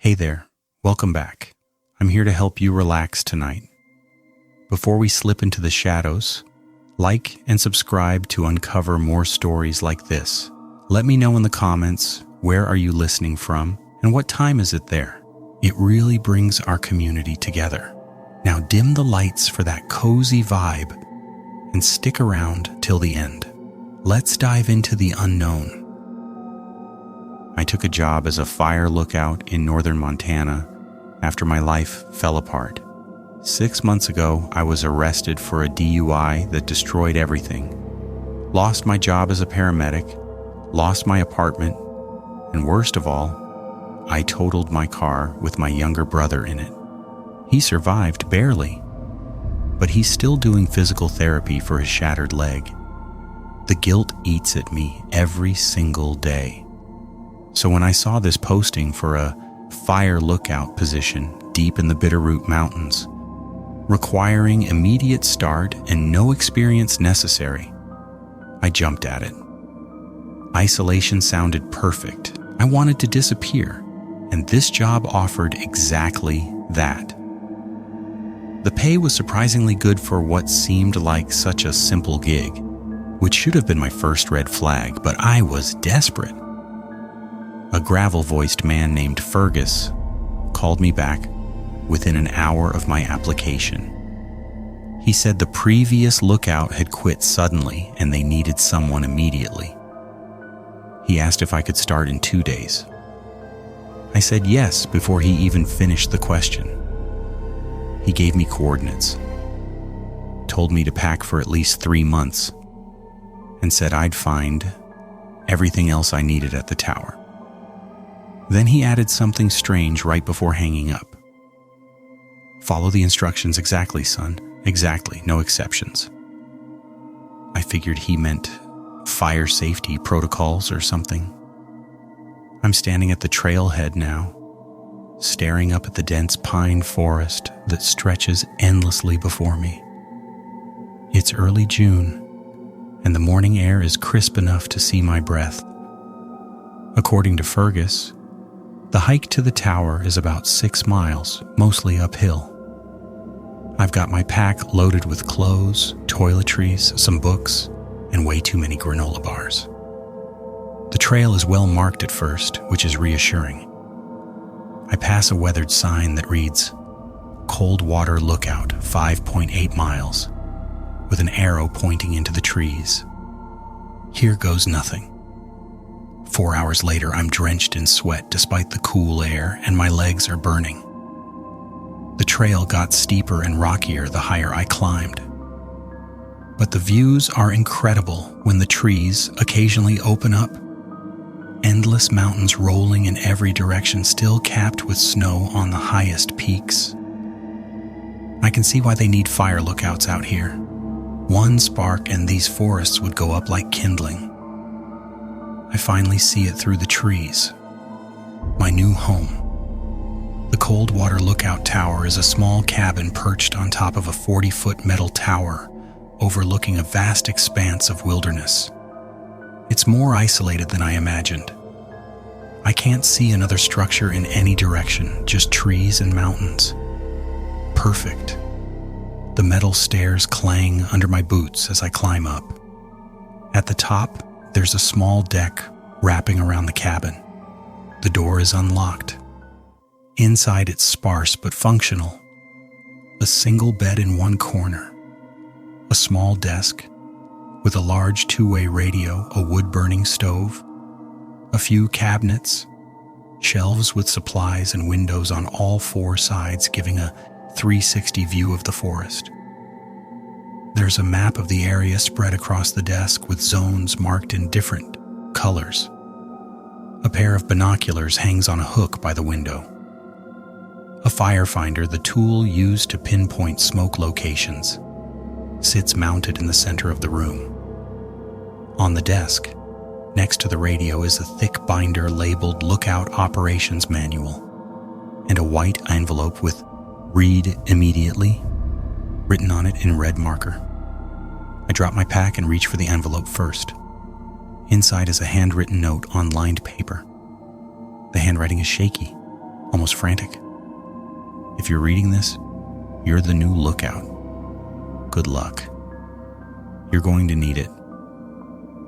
Hey there, welcome back. I'm here to help you relax tonight. Before we slip into the shadows, like and subscribe to uncover more stories like this. Let me know in the comments, where are you listening from and what time is it there? It really brings our community together. Now dim the lights for that cozy vibe and stick around till the end. Let's dive into the unknown. I took a job as a fire lookout in northern Montana after my life fell apart. 6 months ago, I was arrested for a DUI that destroyed everything. Lost my job as a paramedic, lost my apartment, and worst of all, I totaled my car with my younger brother in it. He survived barely, but he's still doing physical therapy for his shattered leg. The guilt eats at me every single day. So when I saw this posting for a fire lookout position deep in the Bitterroot Mountains, requiring immediate start and no experience necessary, I jumped at it. Isolation sounded perfect. I wanted to disappear, and this job offered exactly that. The pay was surprisingly good for what seemed like such a simple gig, which should have been my first red flag, but I was desperate. A gravel-voiced man named Fergus called me back within an hour of my application. He said the previous lookout had quit suddenly and they needed someone immediately. He asked if I could start in 2 days. I said yes before he even finished the question. He gave me coordinates, told me to pack for at least 3 months, and said I'd find everything else I needed at the tower. Then he added something strange right before hanging up. Follow the instructions exactly, son. Exactly, no exceptions. I figured he meant fire safety protocols or something. I'm standing at the trailhead now, staring up at the dense pine forest that stretches endlessly before me. It's early June, and the morning air is crisp enough to see my breath. According to Fergus, the hike to the tower is about 6 miles, mostly uphill. I've got my pack loaded with clothes, toiletries, some books, and way too many granola bars. The trail is well marked at first, which is reassuring. I pass a weathered sign that reads, Cold Water Lookout, 5.8 miles, with an arrow pointing into the trees. Here goes nothing. 4 hours later, I'm drenched in sweat despite the cool air, and my legs are burning. The trail got steeper and rockier the higher I climbed. But the views are incredible when the trees occasionally open up. Endless mountains rolling in every direction, still capped with snow on the highest peaks. I can see why they need fire lookouts out here. One spark and these forests would go up like kindling. I finally see it through the trees. My new home. The Cold Water Lookout Tower is a small cabin perched on top of a 40-foot metal tower, overlooking a vast expanse of wilderness. It's more isolated than I imagined. I can't see another structure in any direction, just trees and mountains. Perfect. The metal stairs clang under my boots as I climb up. At the top, there's a small deck wrapping around the cabin. The door is unlocked. Inside it's sparse but functional. A single bed in one corner. A small desk with a large two-way radio, a wood-burning stove, a few cabinets, shelves with supplies and windows on all 4 sides giving a 360 view of the forest. There's a map of the area spread across the desk with zones marked in different colors. A pair of binoculars hangs on a hook by the window. A firefinder, the tool used to pinpoint smoke locations, sits mounted in the center of the room. On the desk, next to the radio, is a thick binder labeled Lookout Operations Manual and a white envelope with Read Immediately written on it in red marker. I drop my pack and reach for the envelope first. Inside is a handwritten note on lined paper. The handwriting is shaky, almost frantic. If you're reading this, you're the new lookout. Good luck. You're going to need it.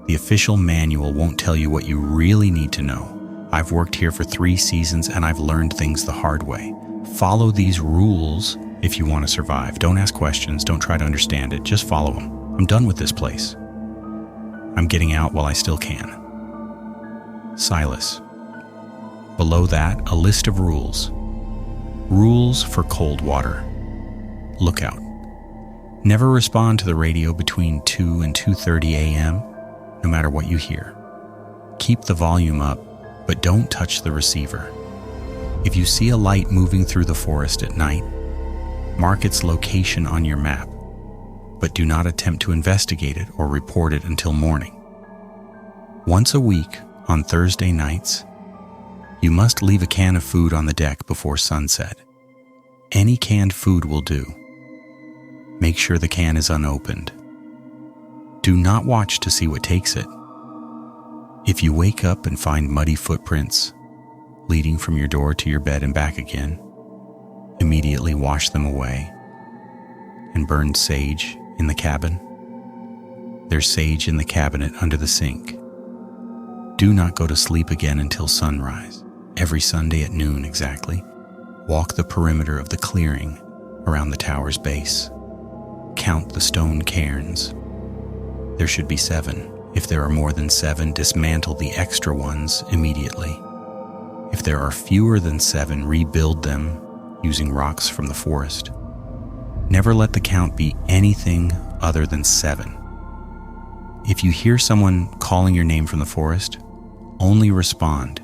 The official manual won't tell you what you really need to know. I've worked here for 3 seasons and I've learned things the hard way. Follow these rules if you want to survive. Don't ask questions. Don't try to understand it. Just follow them. I'm done with this place. I'm getting out while I still can. Silas. Below that, a list of rules. Rules for cold water. Lookout. Never respond to the radio between 2 and 2:30 a.m., no matter what you hear. Keep the volume up, but don't touch the receiver. If you see a light moving through the forest at night, mark its location on your map, but do not attempt to investigate it or report it until morning. Once a week, on Thursday nights, you must leave a can of food on the deck before sunset. Any canned food will do. Make sure the can is unopened. Do not watch to see what takes it. If you wake up and find muddy footprints leading from your door to your bed and back again, immediately wash them away and burn sage in the cabin. There's sage in the cabinet under the sink. Do not go to sleep again until sunrise. Every Sunday at noon exactly, walk the perimeter of the clearing around the tower's base. Count the stone cairns. There should be 7. If there are more than 7, dismantle the extra ones immediately. If there are fewer than 7, rebuild them using rocks from the forest. Never let the count be anything other than 7. If you hear someone calling your name from the forest, only respond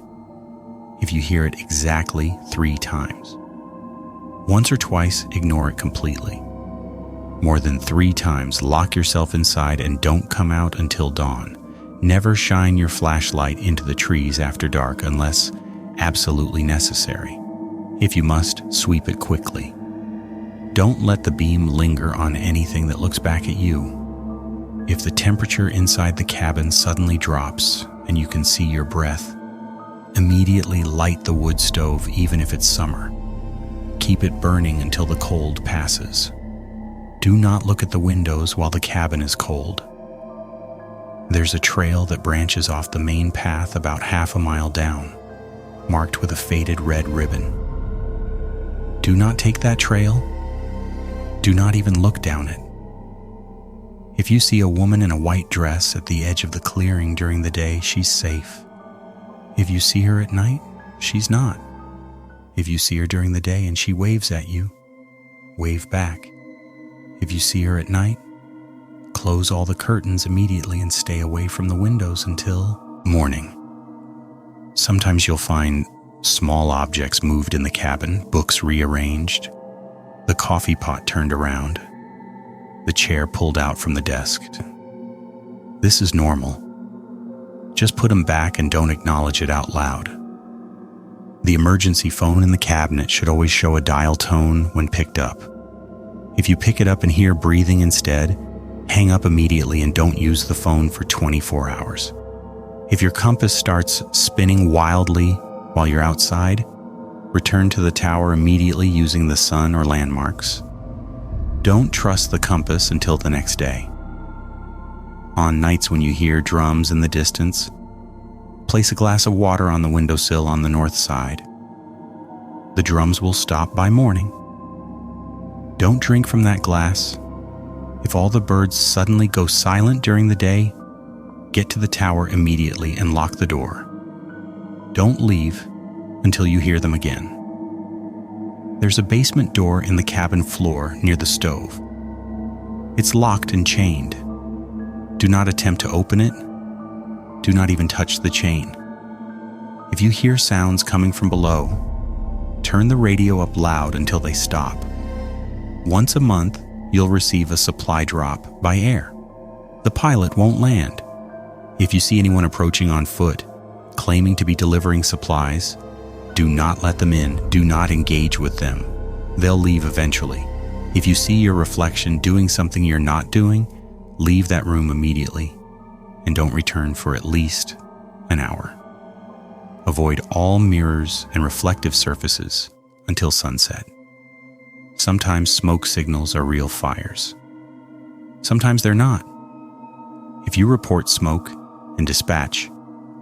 if you hear it exactly 3 times. Once or twice, ignore it completely. More than 3 times, lock yourself inside and don't come out until dawn. Never shine your flashlight into the trees after dark unless absolutely necessary. If you must, sweep it quickly. Don't let the beam linger on anything that looks back at you. If the temperature inside the cabin suddenly drops and you can see your breath, immediately light the wood stove even if it's summer. Keep it burning until the cold passes. Do not look at the windows while the cabin is cold. There's a trail that branches off the main path about half a mile down, marked with a faded red ribbon. Do not take that trail. Do not even look down it. If you see a woman in a white dress at the edge of the clearing during the day, she's safe. If you see her at night, she's not. If you see her during the day and she waves at you, wave back. If you see her at night, close all the curtains immediately and stay away from the windows until morning. Sometimes you'll find small objects moved in the cabin, books rearranged, the coffee pot turned around, the chair pulled out from the desk. This is normal. Just put them back and don't acknowledge it out loud. The emergency phone in the cabinet should always show a dial tone when picked up. If you pick it up and hear breathing instead, hang up immediately and don't use the phone for 24 hours. If your compass starts spinning wildly while you're outside, return to the tower immediately using the sun or landmarks. Don't trust the compass until the next day. On nights when you hear drums in the distance, place a glass of water on the windowsill on the north side. The drums will stop by morning. Don't drink from that glass. If all the birds suddenly go silent during the day, get to the tower immediately and lock the door. Don't leave until you hear them again. There's a basement door in the cabin floor near the stove. It's locked and chained. Do not attempt to open it. Do not even touch the chain. If you hear sounds coming from below, turn the radio up loud until they stop. Once a month, you'll receive a supply drop by air. The pilot won't land. If you see anyone approaching on foot, claiming to be delivering supplies, do not let them in. Do not engage with them. They'll leave eventually. If you see your reflection doing something you're not doing, leave that room immediately and don't return for at least an hour. Avoid all mirrors and reflective surfaces until sunset. Sometimes smoke signals are real fires. Sometimes they're not. If you report smoke and dispatch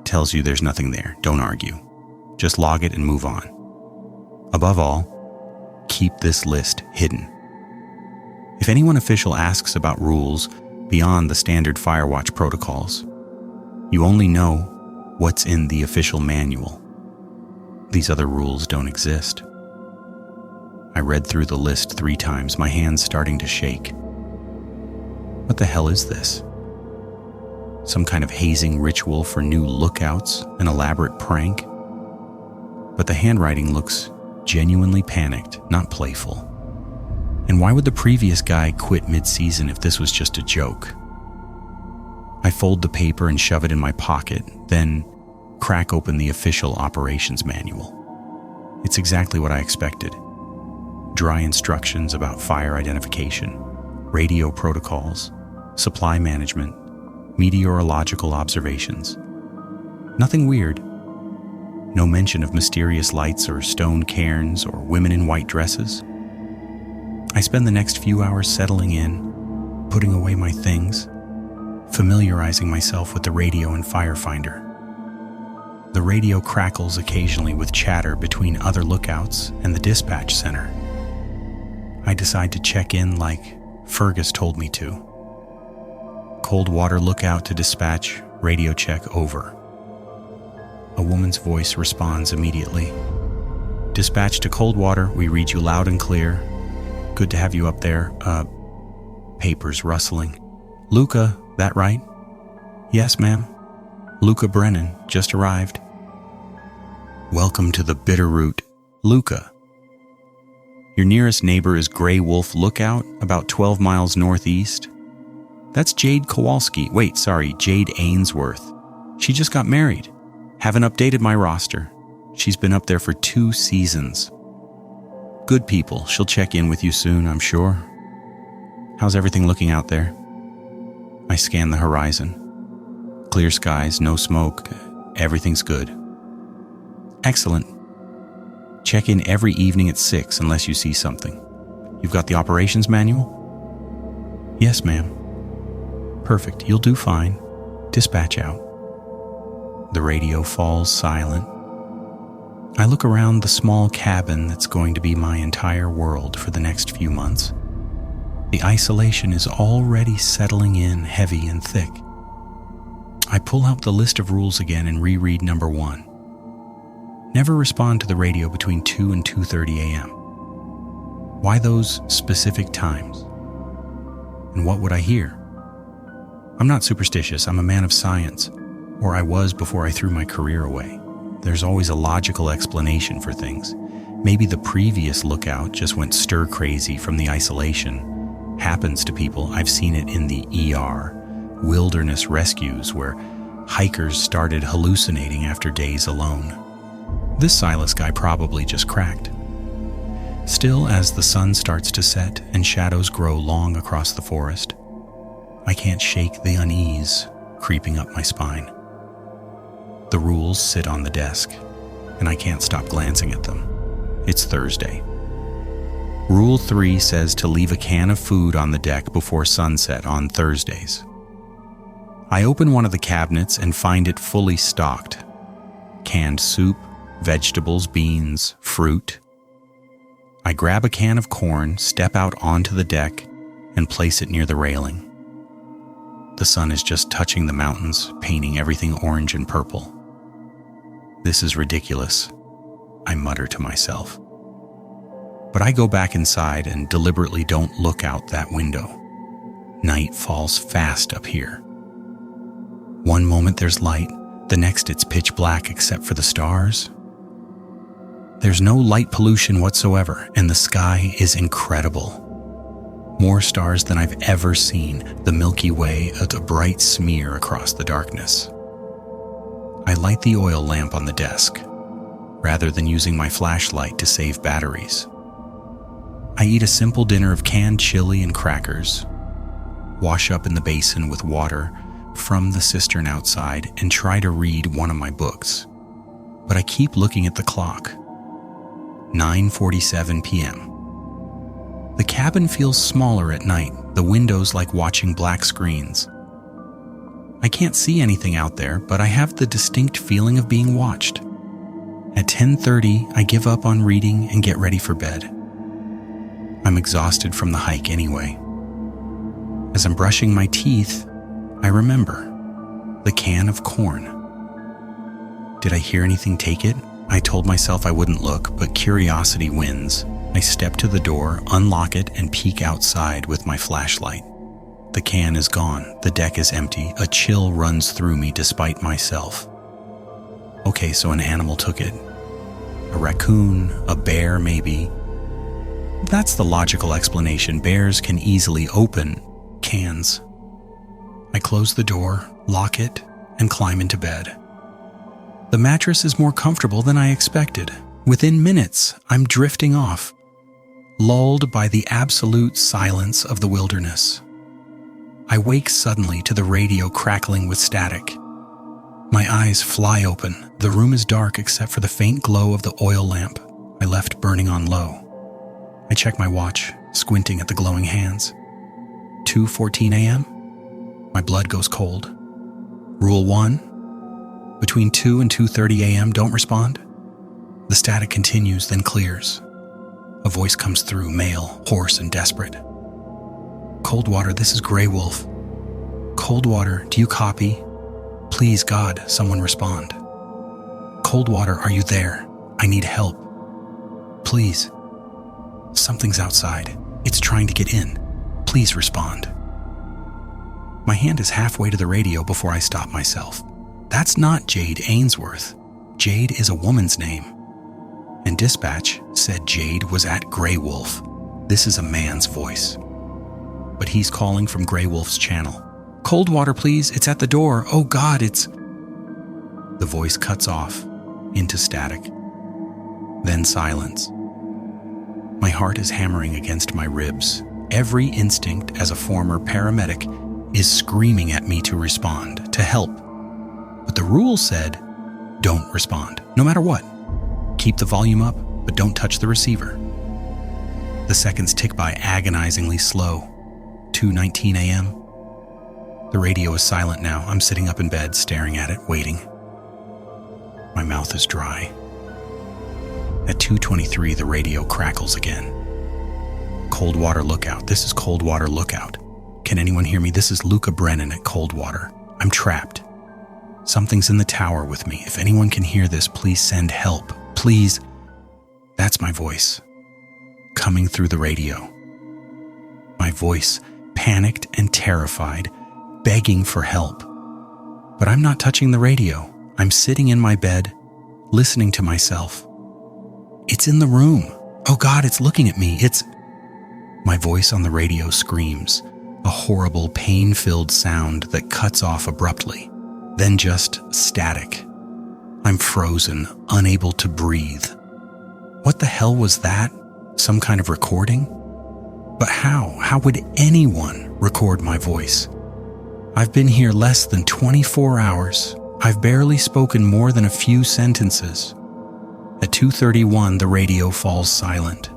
tells you there's nothing there, don't argue. Just log it and move on. Above all, keep this list hidden. If anyone official asks about rules beyond the standard Firewatch protocols, you only know what's in the official manual. These other rules don't exist. I read through the list 3 times, my hands starting to shake. What the hell is this? Some kind of hazing ritual for new lookouts, an elaborate prank? But the handwriting looks genuinely panicked, not playful. And why would the previous guy quit mid-season if this was just a joke? I fold the paper and shove it in my pocket, then crack open the official operations manual. It's exactly what I expected. Dry instructions about fire identification, radio protocols, supply management, meteorological observations. Nothing weird. No mention of mysterious lights or stone cairns or women in white dresses. I spend the next few hours settling in, putting away my things, familiarizing myself with the radio and firefinder. The radio crackles occasionally with chatter between other lookouts and the dispatch center. I decide to check in like Fergus told me to. Cold water lookout to dispatch, radio check over. A woman's voice responds immediately. Dispatch to Coldwater, we read you loud and clear. Good to have you up there. Papers rustling. Luca, that right? Yes, ma'am. Luca Brennan, just arrived. Welcome to the Bitterroot. Luca. Your nearest neighbor is Grey Wolf Lookout, about 12 miles northeast. That's Jade Kowalski. Jade Ainsworth. She just got married. Haven't updated my roster. She's been up there for 2 seasons. Good people. She'll check in with you soon, I'm sure. How's everything looking out there? I scan the horizon. Clear skies, no smoke. Everything's good. Excellent. Check in every evening at 6 unless you see something. You've got the operations manual? Yes, ma'am. Perfect. You'll do fine. Dispatch out. The radio falls silent. I look around the small cabin that's going to be my entire world for the next few months. The isolation is already settling in heavy and thick. I pull out the list of rules again and reread number 1. Never respond to the radio between 2 and 2:30 a.m. Why those specific times? And what would I hear? I'm not superstitious. I'm a man of science, or I was before I threw my career away. There's always a logical explanation for things. Maybe the previous lookout just went stir crazy from the isolation. Happens to people. I've seen it in the ER, wilderness rescues, where hikers started hallucinating after days alone. This Silas guy probably just cracked. Still, as the sun starts to set and shadows grow long across the forest, I can't shake the unease creeping up my spine. The rules sit on the desk, and I can't stop glancing at them. It's Thursday. Rule 3 says to leave a can of food on the deck before sunset on Thursdays. I open one of the cabinets and find it fully stocked. Canned soup, vegetables, beans, fruit. I grab a can of corn, step out onto the deck, and place it near the railing. The sun is just touching the mountains, painting everything orange and purple. This is ridiculous, I mutter to myself. But I go back inside and deliberately don't look out that window. Night falls fast up here. One moment there's light, the next it's pitch black except for the stars. There's no light pollution whatsoever, and the sky is incredible. More stars than I've ever seen, the Milky Way a bright smear across the darkness. I light the oil lamp on the desk, rather than using my flashlight to save batteries. I eat a simple dinner of canned chili and crackers, wash up in the basin with water from the cistern outside, and try to read one of my books. but I keep looking at the clock. 9:47 p.m. The cabin feels smaller at night, the windows like watching black screens. I can't see anything out there, but I have the distinct feeling of being watched. At 10:30, I give up on reading and get ready for bed. I'm exhausted from the hike anyway. As I'm brushing my teeth, I remember the can of corn. Did I hear anything take it? I told myself I wouldn't look, but curiosity wins. I step to the door, unlock it, and peek outside with my flashlight. The can is gone. The deck is empty. A chill runs through me despite myself. Okay, so an animal took it. A raccoon, a bear maybe. That's the logical explanation. Bears can easily open cans. I close the door, lock it, and climb into bed. The mattress is more comfortable than I expected. Within minutes, I'm drifting off, lulled by the absolute silence of the wilderness. I wake suddenly to the radio crackling with static. My eyes fly open. The room is dark except for the faint glow of the oil lamp I left burning on low. I check my watch, squinting at the glowing hands. 2:14 a.m. My blood goes cold. Rule 1. Between 2 and 2:30 a.m., don't respond. The static continues, then clears. A voice comes through, male, hoarse, and desperate. Coldwater, this is Grey Wolf. Coldwater, do you copy? Please, God, someone respond. Coldwater, are you there? I need help. Please. Something's outside. It's trying to get in. Please respond. My hand is halfway to the radio before I stop myself. That's not Jade Ainsworth. Jade is a woman's name. And dispatch said Jade was at Grey Wolf. This is a man's voice. But he's calling from Grey Wolf's channel. Coldwater, please, it's at the door. Oh God, it's... The voice cuts off into static. Then silence. My heart is hammering against my ribs. Every instinct as a former paramedic is screaming at me to respond, to help. But the rule said, don't respond, no matter what. Keep the volume up, but don't touch the receiver. The seconds tick by agonizingly slow. 2:19 a.m. The radio is silent now. I'm sitting up in bed, staring at it, waiting. My mouth is dry. At 2:23, the radio crackles again. Coldwater Lookout. This is Coldwater Lookout. Can anyone hear me? This is Luca Brennan at Coldwater. I'm trapped. Something's in the tower with me. If anyone can hear this, please send help. Please. That's my voice, coming through the radio. My voice, panicked and terrified, begging for help. But I'm not touching the radio. I'm sitting in my bed, listening to myself. It's in the room. Oh God, it's looking at me. My voice on the radio screams, a horrible, pain-filled sound that cuts off abruptly. Then just static. I'm frozen, unable to breathe. What the hell was that? Some kind of recording? But how? How would anyone record my voice? I've been here less than 24 hours. I've barely spoken more than a few sentences. At 2:31, the radio falls silent.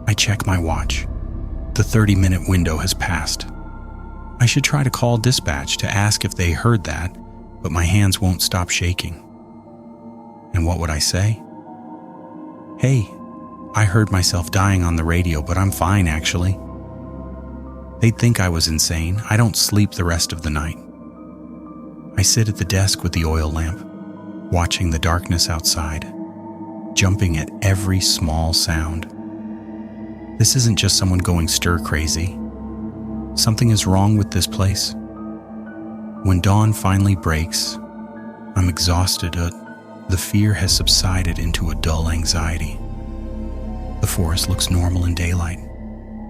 I check my watch. The 30-minute window has passed. I should try to call dispatch to ask if they heard that, but my hands won't stop shaking. And what would I say? Hey, I heard myself dying on the radio, but I'm fine actually. They'd think I was insane. I don't sleep the rest of the night. I sit at the desk with the oil lamp, watching the darkness outside, jumping at every small sound. This isn't just someone going stir crazy. Something is wrong with this place. When dawn finally breaks, I'm exhausted. The fear has subsided into a dull anxiety. The forest looks normal in daylight,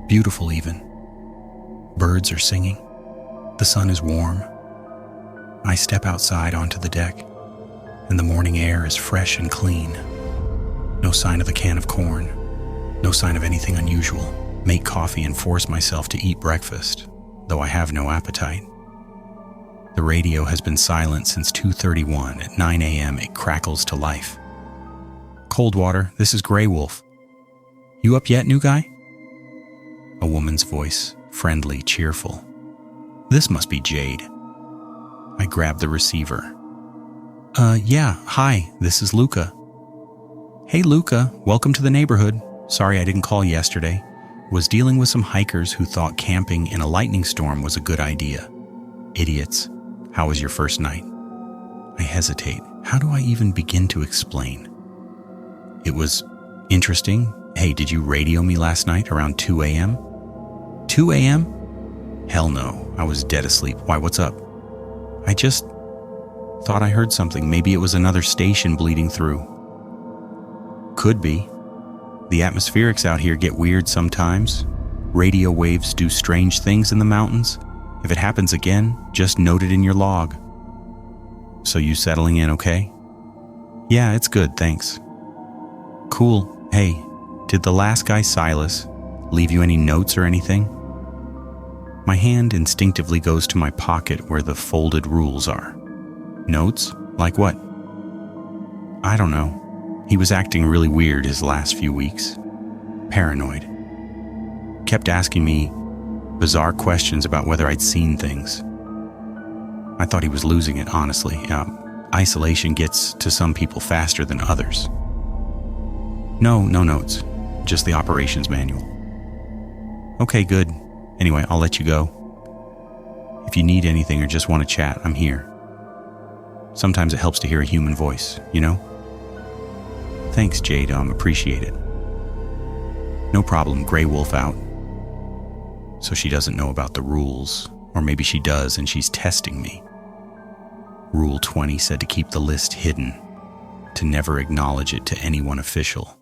beautiful even. Birds are singing. The sun is warm. I step outside onto the deck, and the morning air is fresh and clean. No sign of a can of corn. No sign of anything unusual. Make coffee and force myself to eat breakfast, though I have no appetite. The radio has been silent since 2:31. At 9 a.m. it crackles to life. Coldwater, this is Grey Wolf. You up yet, new guy? A woman's voice, friendly, cheerful. This must be Jade. I grabbed the receiver. Yeah, hi, this is Luca. Hey, Luca, welcome to the neighborhood. Sorry I didn't call yesterday. Was dealing with some hikers who thought camping in a lightning storm was a good idea. Idiots. How was your first night? I hesitate. How do I even begin to explain? It was interesting. Hey, did you radio me last night around 2 a.m.? 2 a.m.? Hell no, I was dead asleep. Why, what's up? I just thought I heard something. Maybe it was another station bleeding through. Could be. The atmospherics out here get weird sometimes. Radio waves do strange things in the mountains. If it happens again, just note it in your log. So you settling in okay? Yeah, it's good, thanks. Cool. Hey, did the last guy, Silas, leave you any notes or anything? My hand instinctively goes to my pocket where the folded rules are. Notes? Like what? I don't know. He was acting really weird his last few weeks. Paranoid. Kept asking me bizarre questions about whether I'd seen things. I thought he was losing it, honestly. Isolation gets to some people faster than others. No notes. Just the operations manual. Okay, good. Anyway, I'll let you go. If you need anything or just want to chat, I'm here. Sometimes it helps to hear a human voice, you know? Thanks, Jade. Appreciate it. No problem. Grey Wolf out. So she doesn't know about the rules. Or maybe she does and she's testing me. Rule 20 said to keep the list hidden, to never acknowledge it to anyone official.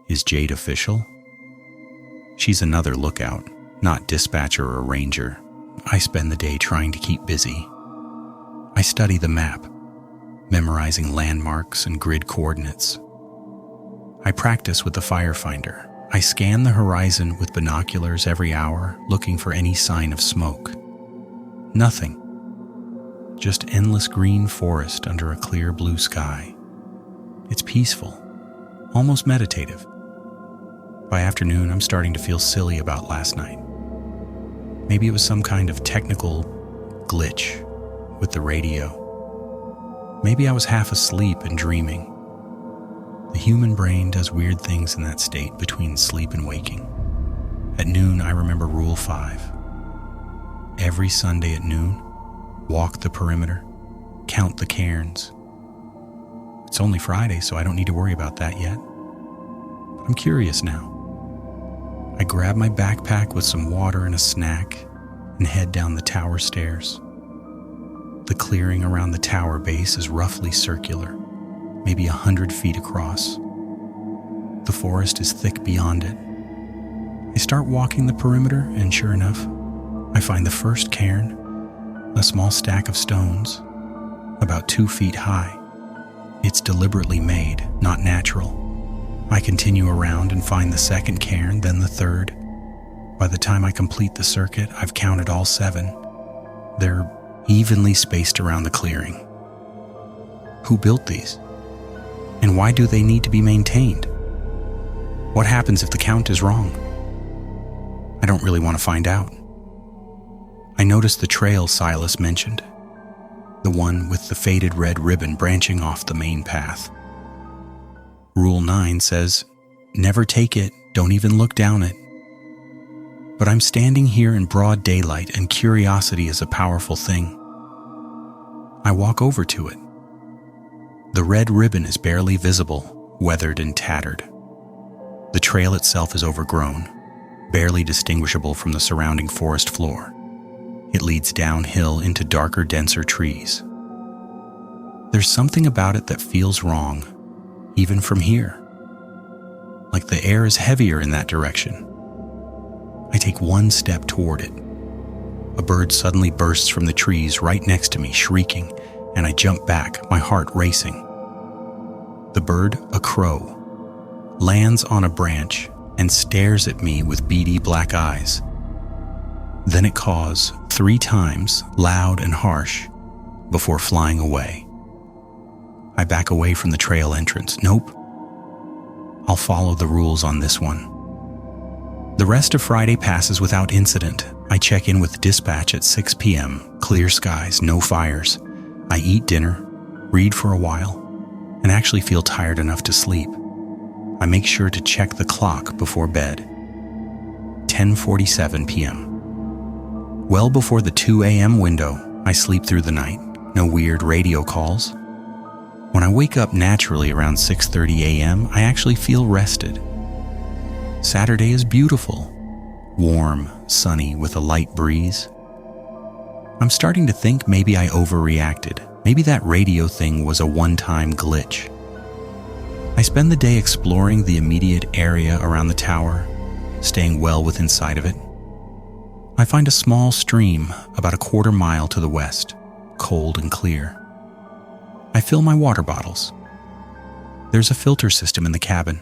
Is Jade official? She's another lookout, not dispatcher or ranger. I spend the day trying to keep busy. I study the map, memorizing landmarks and grid coordinates. I practice with the firefinder. I scan the horizon with binoculars every hour, looking for any sign of smoke. Nothing. Just endless green forest under a clear blue sky. It's peaceful, almost meditative. By afternoon, I'm starting to feel silly about last night. Maybe it was some kind of technical glitch with the radio. Maybe I was half asleep and dreaming. The human brain does weird things in that state between sleep and waking. At noon, I remember Rule 5. Every Sunday at noon, walk the perimeter, count the cairns. It's only Friday, so I don't need to worry about that yet. But I'm curious now. I grab my backpack with some water and a snack and head down the tower stairs. The clearing around the tower base is roughly circular, maybe 100 feet across. The forest is thick beyond it. I start walking the perimeter, and sure enough, I find the first cairn, a small stack of stones, about 2 feet high. It's deliberately made, not natural. I continue around and find the second cairn, then the third. By the time I complete the circuit, I've counted all 7. They're evenly spaced around the clearing. Who built these? And why do they need to be maintained? What happens if the count is wrong? I don't really want to find out. I notice the trail Silas mentioned, the one with the faded red ribbon branching off the main path. Rule 9 says, never take it, don't even look down it. But I'm standing here in broad daylight, and curiosity is a powerful thing. I walk over to it. The red ribbon is barely visible, weathered and tattered. The trail itself is overgrown, barely distinguishable from the surrounding forest floor. It leads downhill into darker, denser trees. There's something about it that feels wrong, even from here. Like the air is heavier in that direction. I take one step toward it. A bird suddenly bursts from the trees right next to me, shrieking, and I jump back, my heart racing. The bird, a crow, lands on a branch and stares at me with beady black eyes. Then it caws 3 times, loud and harsh, before flying away. I back away from the trail entrance. Nope, I'll follow the rules on this one. The rest of Friday passes without incident. I check in with dispatch at 6 p.m., clear skies, no fires. I eat dinner, read for a while, and actually feel tired enough to sleep. I make sure to check the clock before bed. 10:47 p.m. Well before the 2 a.m. window, I sleep through the night. No weird radio calls. When I wake up naturally around 6:30 a.m., I actually feel rested. Saturday is beautiful. Warm, sunny, with a light breeze. I'm starting to think maybe I overreacted. Maybe that radio thing was a one-time glitch. I spend the day exploring the immediate area around the tower, staying well within sight of it. I find a small stream about a quarter mile to the west, cold and clear. I fill my water bottles. There's a filter system in the cabin.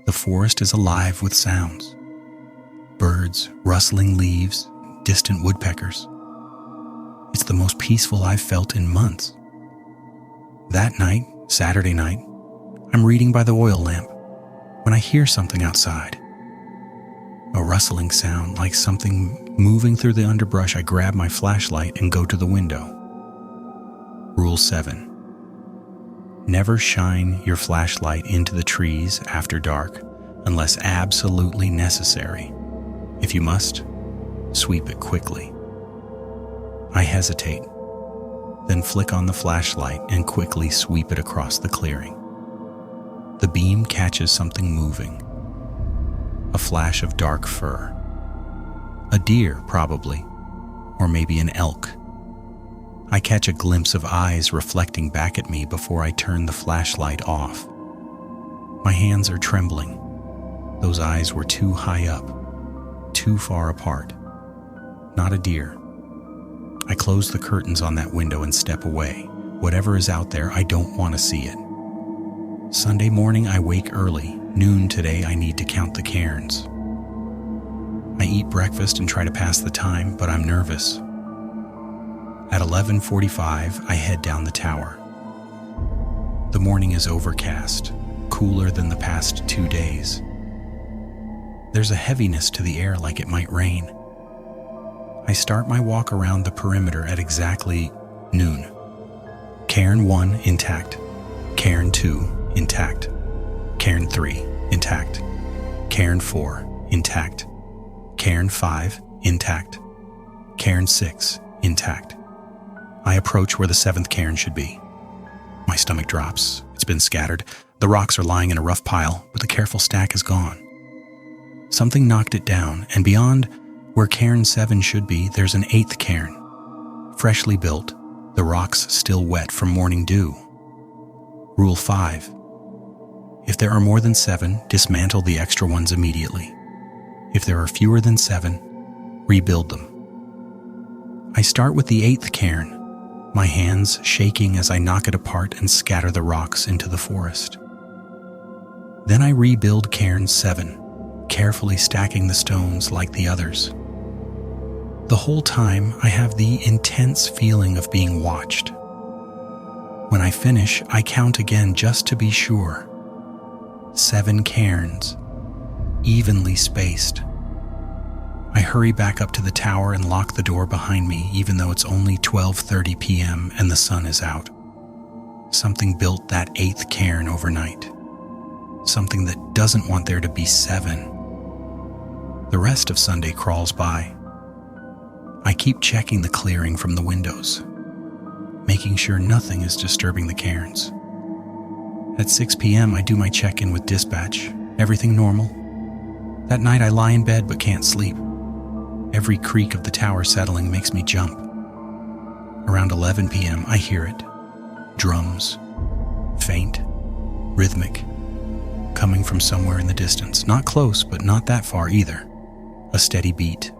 The forest is alive with sounds. Birds, rustling leaves, distant woodpeckers. It's the most peaceful I've felt in months. That night, Saturday night, I'm reading by the oil lamp when I hear something outside. A rustling sound like something moving through the underbrush. I grab my flashlight and go to the window. Rule 7. Never shine your flashlight into the trees after dark unless absolutely necessary. If you must, sweep it quickly. I hesitate, then flick on the flashlight and quickly sweep it across the clearing. The beam catches something moving. A flash of dark fur. A deer, probably, or maybe an elk. I catch a glimpse of eyes reflecting back at me before I turn the flashlight off. My hands are trembling. Those eyes were too high up, too far apart. Not a deer. I close the curtains on that window and step away. Whatever is out there, I don't want to see it. Sunday morning, I wake early. Noon today, I need to count the cairns. I eat breakfast and try to pass the time, but I'm nervous. At 11:45, I head down the tower. The morning is overcast, cooler than the past 2 days. There's a heaviness to the air like it might rain. I start my walk around the perimeter at exactly noon. Cairn 1 intact. Cairn 2 intact. Cairn 3 intact. Cairn 4 intact. Cairn 5 intact. Cairn 6 intact. I approach where the 7th cairn should be. My stomach drops. It's been scattered. The rocks are lying in a rough pile, but the careful stack is gone. Something knocked it down, and beyond where Cairn 7 should be, there's an 8th cairn. Freshly built, the rocks still wet from morning dew. Rule 5. If there are more than 7, dismantle the extra ones immediately. If there are fewer than 7, rebuild them. I start with the 8th cairn, my hands shaking as I knock it apart and scatter the rocks into the forest. Then I rebuild Cairn 7, carefully stacking the stones like the others. The whole time, I have the intense feeling of being watched. When I finish, I count again just to be sure. 7 cairns, evenly spaced. I hurry back up to the tower and lock the door behind me, even though it's only 12:30 p.m. and the sun is out. Something built that 8th cairn overnight. Something that doesn't want there to be 7. The rest of Sunday crawls by. I keep checking the clearing from the windows, making sure nothing is disturbing the cairns. At 6 p.m., I do my check-in with dispatch. Everything normal. That night I lie in bed but can't sleep. Every creak of the tower settling makes me jump. Around 11 p.m., I hear it. Drums. Faint. Rhythmic. Coming from somewhere in the distance. Not close, but not that far either. A steady beat.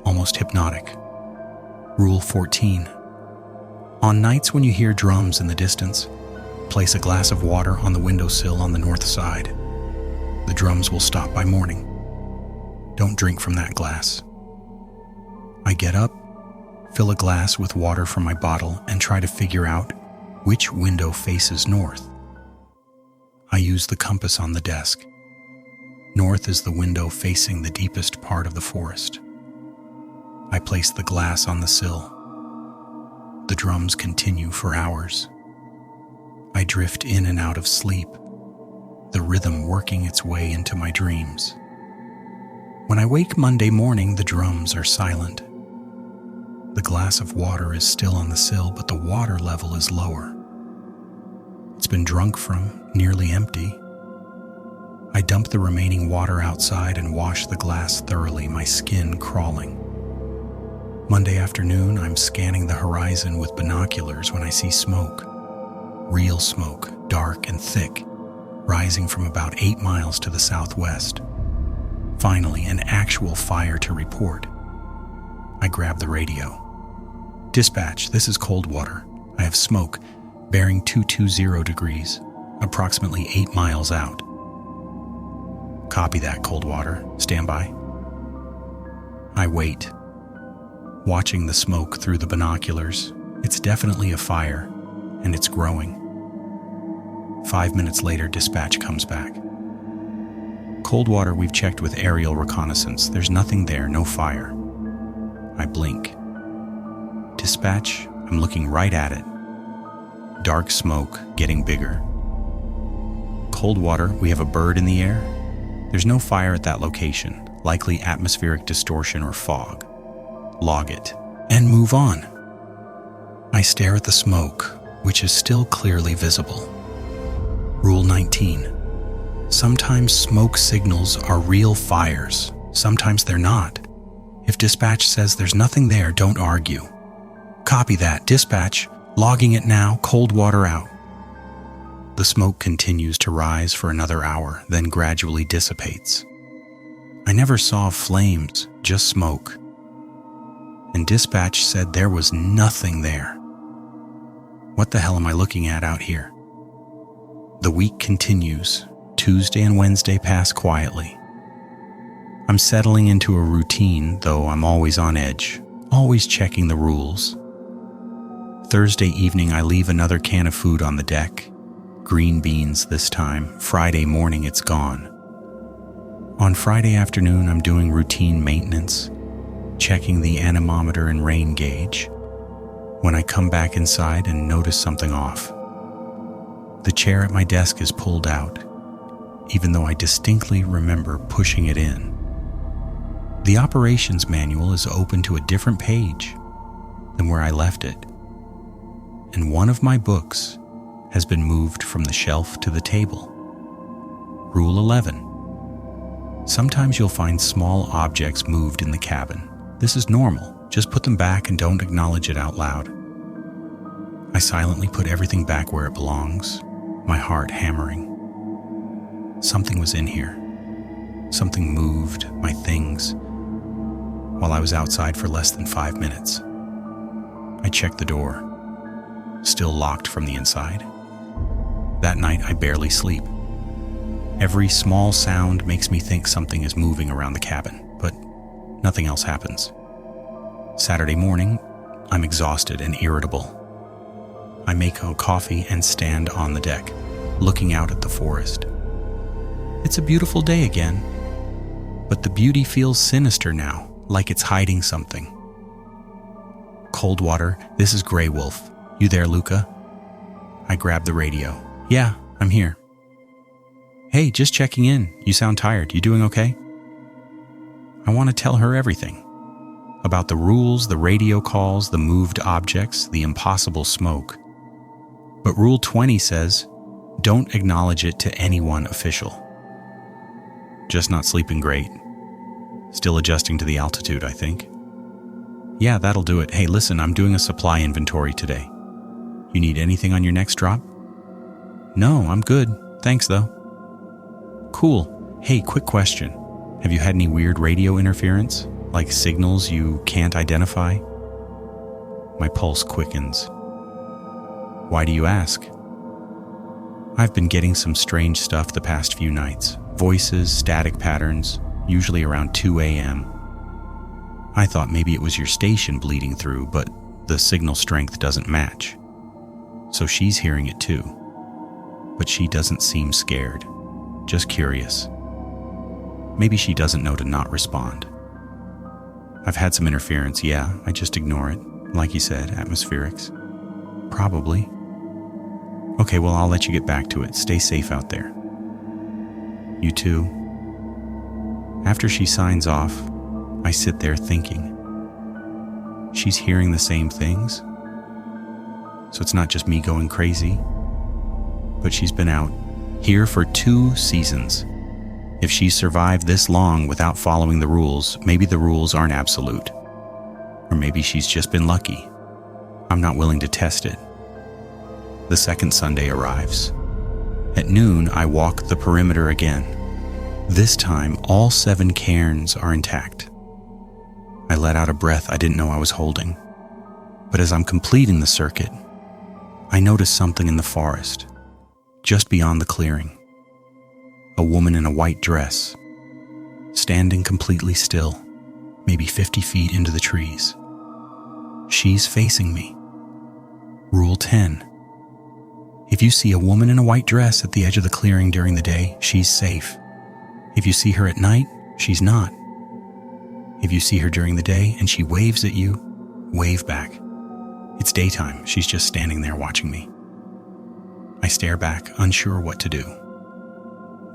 Almost hypnotic. Rule 14. On nights when you hear drums in the distance, place a glass of water on the windowsill on the north side. The drums will stop by morning. Don't drink from that glass. I get up, fill a glass with water from my bottle, and try to figure out which window faces north. I use the compass on the desk. North is the window facing the deepest part of the forest. I place the glass on the sill. The drums continue for hours. I drift in and out of sleep, the rhythm working its way into my dreams. When I wake Monday morning, the drums are silent. The glass of water is still on the sill, but the water level is lower. It's been drunk from, nearly empty. I dump the remaining water outside and wash the glass thoroughly, my skin crawling. Monday afternoon, I'm scanning the horizon with binoculars when I see smoke. Real smoke, dark and thick, rising from about 8 miles to the southwest. Finally, an actual fire to report. I grab the radio. Dispatch, this is Coldwater. I have smoke, bearing 220 degrees, approximately 8 miles out. Copy that, Coldwater. Stand by. I wait, watching the smoke through the binoculars. It's definitely a fire, and it's growing. 5 minutes later, dispatch comes back. Coldwater, we've checked with aerial reconnaissance. There's nothing there, no fire. I blink. Dispatch, I'm looking right at it. Dark smoke, getting bigger. Coldwater, we have a bird in the air. There's no fire at that location, likely atmospheric distortion or fog. Log it, and move on. I stare at the smoke, which is still clearly visible. Rule 19. Sometimes smoke signals are real fires, sometimes they're not. If dispatch says there's nothing there, don't argue. Copy that, dispatch. Logging it now, Coldwater out. The smoke continues to rise for another hour, then gradually dissipates. I never saw flames, just smoke. And dispatch said there was nothing there. What the hell am I looking at out here? The week continues. Tuesday and Wednesday pass quietly. I'm settling into a routine, though I'm always on edge, always checking the rules. Thursday evening, I leave another can of food on the deck. Green beans this time. Friday morning, it's gone. On Friday afternoon, I'm doing routine maintenance, checking the anemometer and rain gauge, when I come back inside and notice something off. The chair at my desk is pulled out, even though I distinctly remember pushing it in. The operations manual is open to a different page than where I left it, and one of my books has been moved from the shelf to the table. Rule 11. Sometimes you'll find small objects moved in the cabin. This is normal. Just put them back and don't acknowledge it out loud. I silently put everything back where it belongs, my heart hammering. Something was in here. Something moved my things while I was outside for less than 5 minutes. I checked the door, still locked from the inside. That night, I barely sleep. Every small sound makes me think something is moving around the cabin, but nothing else happens. Saturday morning, I'm exhausted and irritable. I make a coffee and stand on the deck, looking out at the forest. It's a beautiful day again, but the beauty feels sinister now, like it's hiding something. Coldwater, this is Grey Wolf. You there, Luca? I grab the radio. Yeah, I'm here. Hey, just checking in. You sound tired. You doing okay? I want to tell her everything. About the rules, the radio calls, the moved objects, the impossible smoke. But Rule 20 says, don't acknowledge it to anyone official. Just not sleeping great. Still adjusting to the altitude, I think. Yeah, that'll do it. Hey, listen, I'm doing a supply inventory today. You need anything on your next drop? No, I'm good. Thanks, though. Cool. Hey, quick question. Have you had any weird radio interference? Like signals you can't identify? My pulse quickens. Why do you ask? I've been getting some strange stuff the past few nights. Voices, static patterns, usually around 2 a.m. I thought maybe it was your station bleeding through, but the signal strength doesn't match. So she's hearing it too. but she doesn't seem scared, just curious. Maybe she doesn't know to not respond. I've had some interference, yeah, I just ignore it. Like you said, atmospherics. Probably. Okay, well, I'll let you get back to it. Stay safe out there. You too. After she signs off, I sit there thinking. She's hearing the same things? So it's not just me going crazy, but she's been out here for 2 seasons. If she survived this long without following the rules, maybe the rules aren't absolute. Or maybe she's just been lucky. I'm not willing to test it. The second Sunday arrives. At noon, I walk the perimeter again. This time, all 7 cairns are intact. I let out a breath I didn't know I was holding. But as I'm completing the circuit, I notice something in the forest, just beyond the clearing. A woman in a white dress, standing completely still, maybe 50 feet into the trees. She's facing me. Rule 10. If you see a woman in a white dress at the edge of the clearing during the day, she's safe. If you see her at night, she's not. If you see her during the day and she waves at you, wave back. It's daytime, she's just standing there watching me. I stare back, unsure what to do.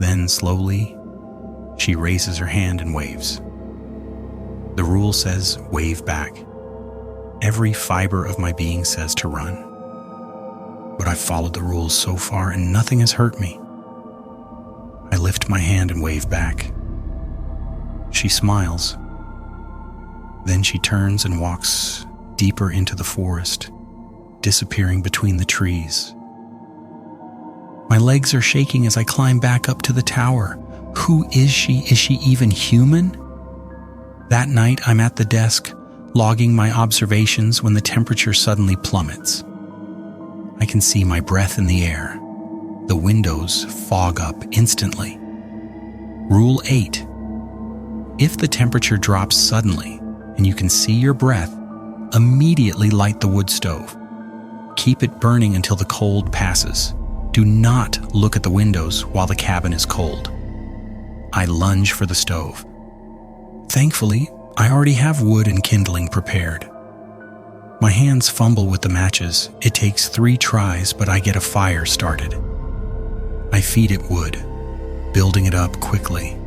Then, slowly, she raises her hand and waves. The rule says, wave back. Every fiber of my being says to run. But I've followed the rules so far and nothing has hurt me. I lift my hand and wave back. She smiles. Then she turns and walks deeper into the forest, disappearing between the trees. My legs are shaking as I climb back up to the tower. Who is she? Is she even human? That night, I'm at the desk, logging my observations when the temperature suddenly plummets. I can see my breath in the air. The windows fog up instantly. Rule 8. If the temperature drops suddenly and you can see your breath, immediately light the wood stove. Keep it burning until the cold passes. Do not look at the windows while the cabin is cold. I lunge for the stove. Thankfully, I already have wood and kindling prepared. My hands fumble with the matches. It takes 3 tries, but I get a fire started. I feed it wood, building it up quickly.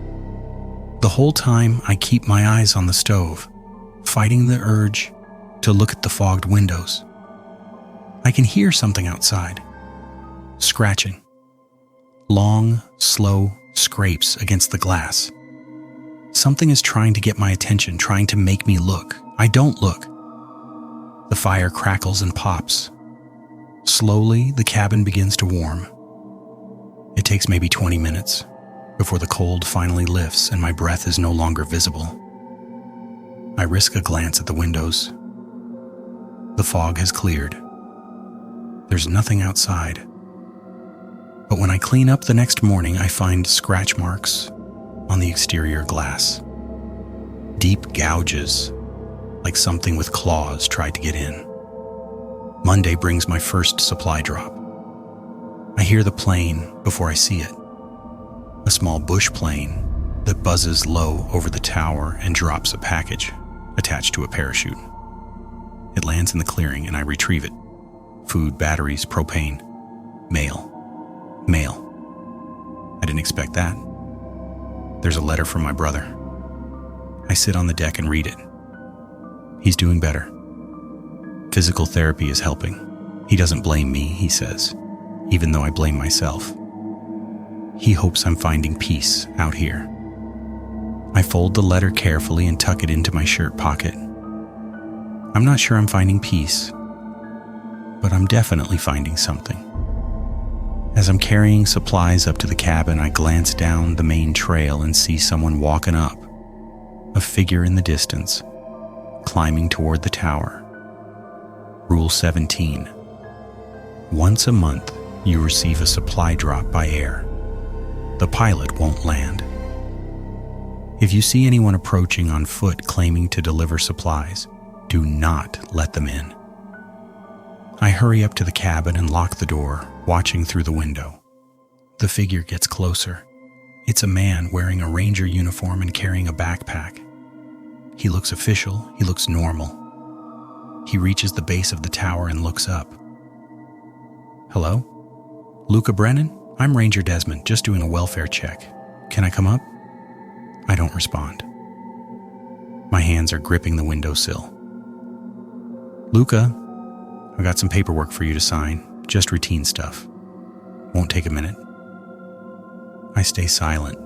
The whole time, I keep my eyes on the stove, fighting the urge to look at the fogged windows. I can hear something outside. Scratching. Long, slow scrapes against the glass. Something is trying to get my attention, trying to make me look. I don't look. The fire crackles and pops. Slowly, the cabin begins to warm. It takes maybe 20 minutes before the cold finally lifts and my breath is no longer visible. I risk a glance at the windows. The fog has cleared. There's nothing outside. But when I clean up the next morning, I find scratch marks on the exterior glass. Deep gouges, like something with claws tried to get in. Monday brings my first supply drop. I hear the plane before I see it. A small bush plane that buzzes low over the tower and drops a package attached to a parachute. It lands in the clearing and I retrieve it. Food, batteries, propane, mail. I didn't expect that. There's a letter from my brother. I sit on the deck and read it. He's doing better. Physical therapy is helping. He doesn't blame me, he says, even though I blame myself. He hopes I'm finding peace out here. I fold the letter carefully and tuck it into my shirt pocket. I'm not sure I'm finding peace, but I'm definitely finding something. As I'm carrying supplies up to the cabin, I glance down the main trail and see someone walking up, a figure in the distance, climbing toward the tower. Rule 17. Once a month, you receive a supply drop by air. The pilot won't land. If you see anyone approaching on foot claiming to deliver supplies, do not let them in. I hurry up to the cabin and lock the door, watching through the window. The figure gets closer. It's a man wearing a ranger uniform and carrying a backpack. He looks official, he looks normal. He reaches the base of the tower and looks up. "Hello? Luca Brennan? I'm Ranger Desmond, just doing a welfare check. Can I come up?" I don't respond. My hands are gripping the windowsill. "Luca, I've got some paperwork for you to sign, just routine stuff. Won't take a minute." I stay silent.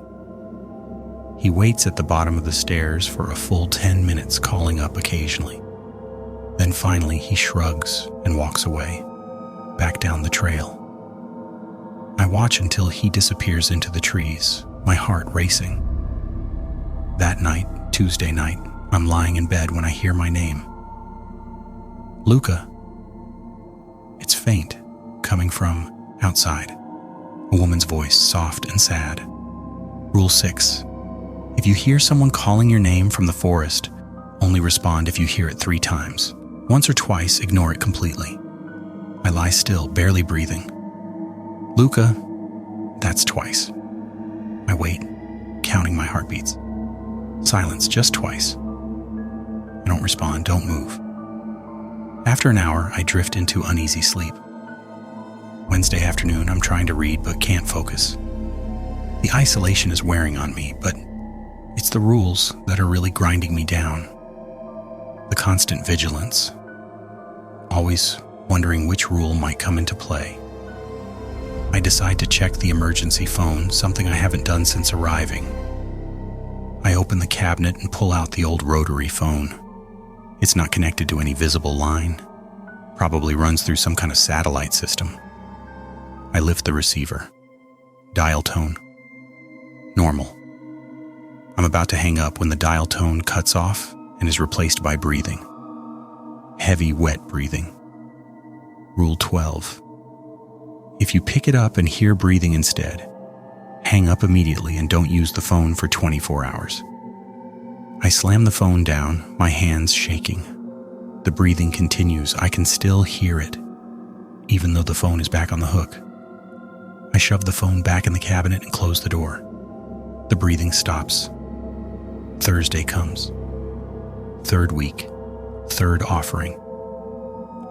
He waits at the bottom of the stairs for a full 10 minutes, calling up occasionally. Then finally he shrugs and walks away, back down the trail. I watch until he disappears into the trees, my heart racing. That night, Tuesday night, I'm lying in bed when I hear my name. "Luca." It's faint, coming from outside. A woman's voice, soft and sad. Rule 6. If you hear someone calling your name from the forest, only respond if you hear it 3 times. Once or twice, ignore it completely. I lie still, barely breathing. "Luca." That's twice. I wait, counting my heartbeats. Silence, just twice. I don't respond, don't move. After an hour, I drift into uneasy sleep. Wednesday afternoon, I'm trying to read but can't focus. The isolation is wearing on me, but it's the rules that are really grinding me down. The constant vigilance. Always wondering which rule might come into play. I decide to check the emergency phone, something I haven't done since arriving. I open the cabinet and pull out the old rotary phone. It's not connected to any visible line. Probably runs through some kind of satellite system. I lift the receiver. Dial tone. Normal. I'm about to hang up when the dial tone cuts off and is replaced by breathing. Heavy, wet breathing. Rule 12. If you pick it up and hear breathing instead, hang up immediately and don't use the phone for 24 hours. I slam the phone down, my hands shaking. The breathing continues. I can still hear it, even though the phone is back on the hook. I shove the phone back in the cabinet and close the door. The breathing stops. Thursday comes. 3rd week, 3rd offering.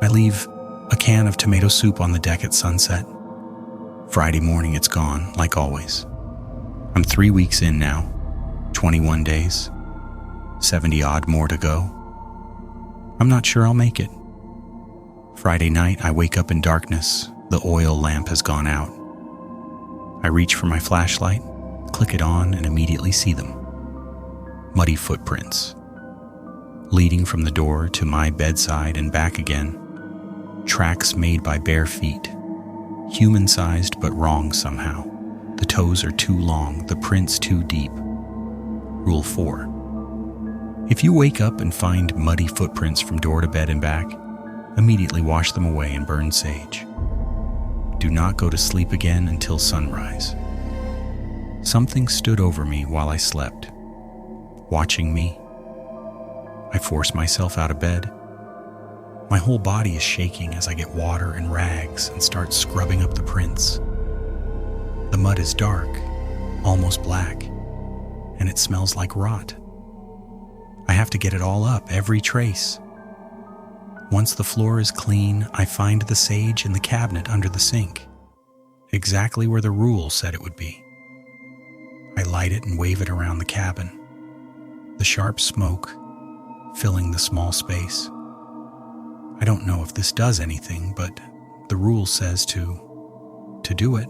I leave a can of tomato soup on the deck at sunset. Friday morning, it's gone, like always. I'm 3 weeks in now, 21 days, 70 odd more to go. I'm not sure I'll make it. Friday night, I wake up in darkness. The oil lamp has gone out. I reach for my flashlight, click it on, and immediately see them. Muddy footprints. Leading from the door to my bedside and back again. Tracks made by bare feet. Human-sized but wrong somehow. The toes are too long, the prints too deep. Rule 4. If you wake up and find muddy footprints from door to bed and back, immediately wash them away and burn sage. Do not go to sleep again until sunrise. Something stood over me while I slept, watching me. I force myself out of bed. My whole body is shaking as I get water and rags and start scrubbing up the prints. The mud is dark, almost black, and it smells like rot. I have to get it all up, every trace. Once the floor is clean, I find the sage in the cabinet under the sink, exactly where the rule said it would be. I light it and wave it around the cabin, the sharp smoke filling the small space. I don't know if this does anything, but the rule says to do it.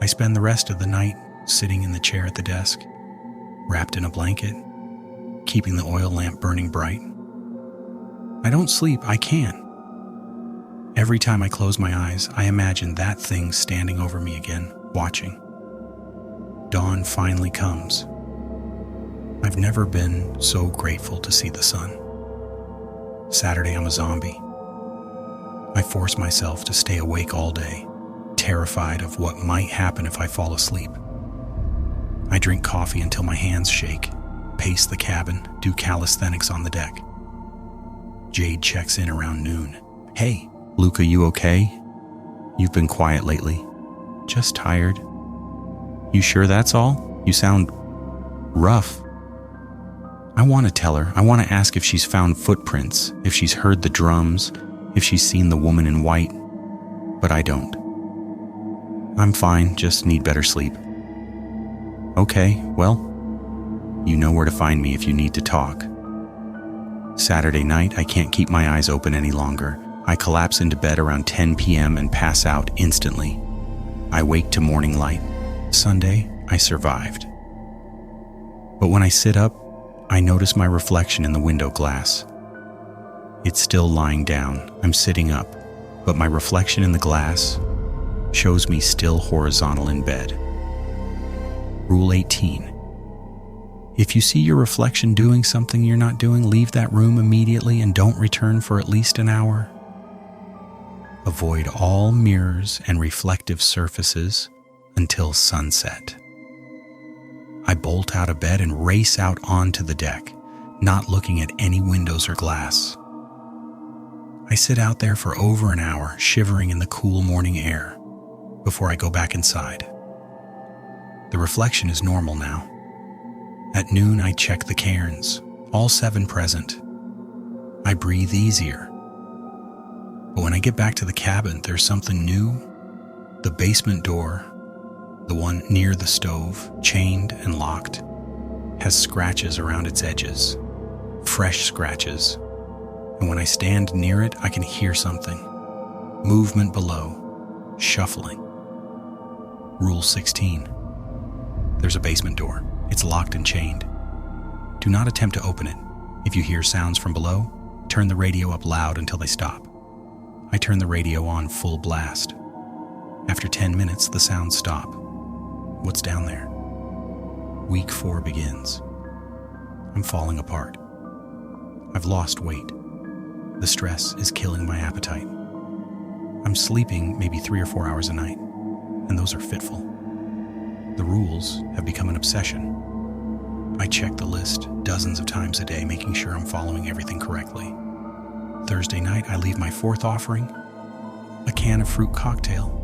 I spend the rest of the night sitting in the chair at the desk, wrapped in a blanket, keeping the oil lamp burning bright. I don't sleep, I can't. Every time I close my eyes, I imagine that thing standing over me again, watching. Dawn finally comes. I've never been so grateful to see the sun. Saturday, I'm a zombie. I force myself to stay awake all day, terrified of what might happen if I fall asleep. I drink coffee until my hands shake, pace the cabin, do calisthenics on the deck. Jade checks in around noon. "Hey, Luca, you okay? You've been quiet lately. Just tired. You sure that's all? You sound rough. I want to tell her. I want to ask if she's found footprints, if she's heard the drums, if she's seen the woman in white. But I don't. I'm fine, just need better sleep. Okay, well, you know where to find me if you need to talk. Saturday night, I can't keep my eyes open any longer. I collapse into bed around 10 p.m. and pass out instantly. I wake to morning light. Sunday, I survived. But when I sit up, I notice my reflection in the window glass. It's still lying down. I'm sitting up, but my reflection in the glass shows me still horizontal in bed. Rule 18. If you see your reflection doing something you're not doing, leave that room immediately and don't return for at least an hour. Avoid all mirrors and reflective surfaces until sunset. I bolt out of bed and race out onto the deck, not looking at any windows or glass. I sit out there for over an hour, shivering in the cool morning air, before I go back inside. The reflection is normal now. At noon, I check the cairns, all 7 present. I breathe easier. But when I get back to the cabin, there's something new. The basement door, the one near the stove, chained and locked, has scratches around its edges, fresh scratches. And when I stand near it, I can hear something. Movement below, shuffling. Rule 16. There's a basement door. It's locked and chained. Do not attempt to open it. If you hear sounds from below, turn the radio up loud until they stop. I turn the radio on full blast. After 10 minutes, the sounds stop. What's down there? Week 4 begins. I'm falling apart. I've lost weight. The stress is killing my appetite. I'm sleeping maybe 3 or 4 hours a night, and those are fitful. The rules have become an obsession. I check the list dozens of times a day, making sure I'm following everything correctly. Thursday night, I leave my 4th offering, a can of fruit cocktail.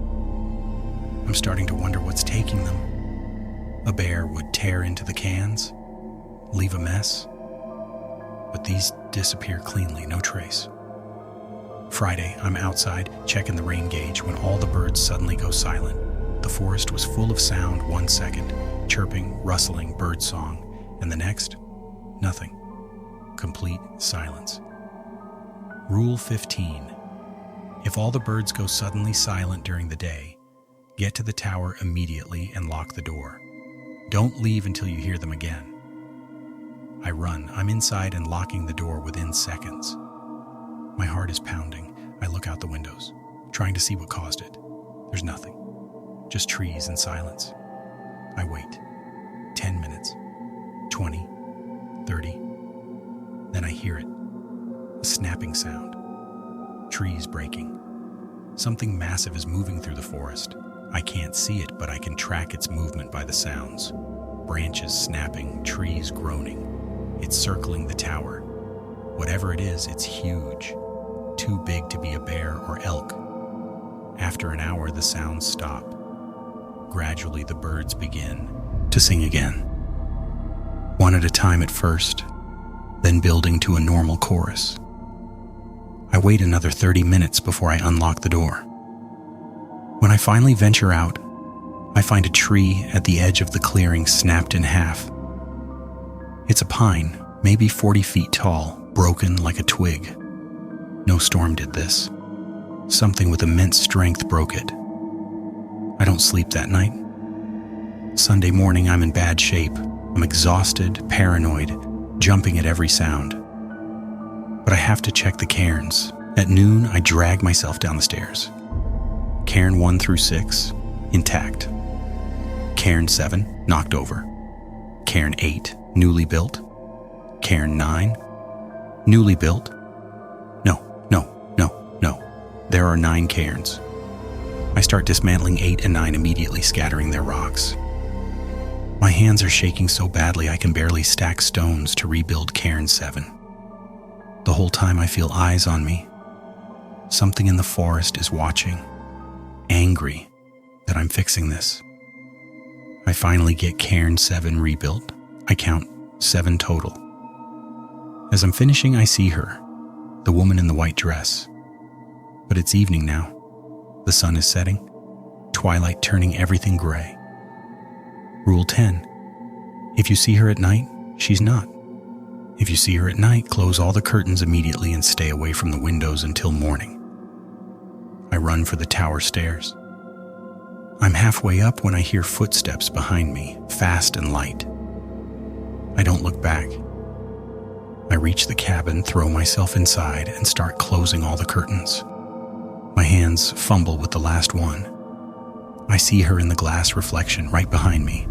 I'm starting to wonder what's taking them. A bear would tear into the cans, leave a mess, but these disappear cleanly, no trace. Friday, I'm outside checking the rain gauge when all the birds suddenly go silent. The forest was full of sound 1 second, chirping, rustling, bird song, and the next, nothing. Complete silence. Rule 15. If all the birds go suddenly silent during the day, get to the tower immediately and lock the door. Don't leave until you hear them again. I run. I'm inside and locking the door within seconds. My heart is pounding. I look out the windows, trying to see what caused it. There's nothing. Just trees and silence. I wait. 10 minutes. 20. 30. Then I hear it. A snapping sound. Trees breaking. Something massive is moving through the forest. I can't see it, but I can track its movement by the sounds. Branches snapping, trees groaning. It's circling the tower. Whatever it is, it's huge. Too big to be a bear or elk. After an hour, the sounds stop. Gradually, the birds begin to sing again. One at a time at first, then building to a normal chorus. I wait another 30 minutes before I unlock the door. When I finally venture out, I find a tree at the edge of the clearing snapped in half. It's a pine, maybe 40 feet tall, broken like a twig. No storm did this. Something with immense strength broke it. I don't sleep that night. Sunday morning, I'm in bad shape. I'm exhausted, paranoid, jumping at every sound. But I have to check the cairns. At noon, I drag myself down the stairs. Cairn 1 through 6, intact. Cairn 7, knocked over. Cairn 8, newly built. Cairn 9, newly built. No. There are 9 cairns. I start dismantling 8 and 9 immediately, scattering their rocks. My hands are shaking so badly I can barely stack stones to rebuild Cairn 7. The whole time I feel eyes on me. Something in the forest is watching, angry, that I'm fixing this. I finally get Cairn 7 rebuilt. I count 7 total. As I'm finishing, I see her, the woman in the white dress. But it's evening now. The sun is setting, twilight turning everything gray. Rule 10. If you see her at night, she's not. If you see her at night, close all the curtains immediately and stay away from the windows until morning. I run for the tower stairs. I'm halfway up when I hear footsteps behind me, fast and light. I don't look back. I reach the cabin, throw myself inside, and start closing all the curtains. My hands fumble with the last one. I see her in the glass reflection right behind me.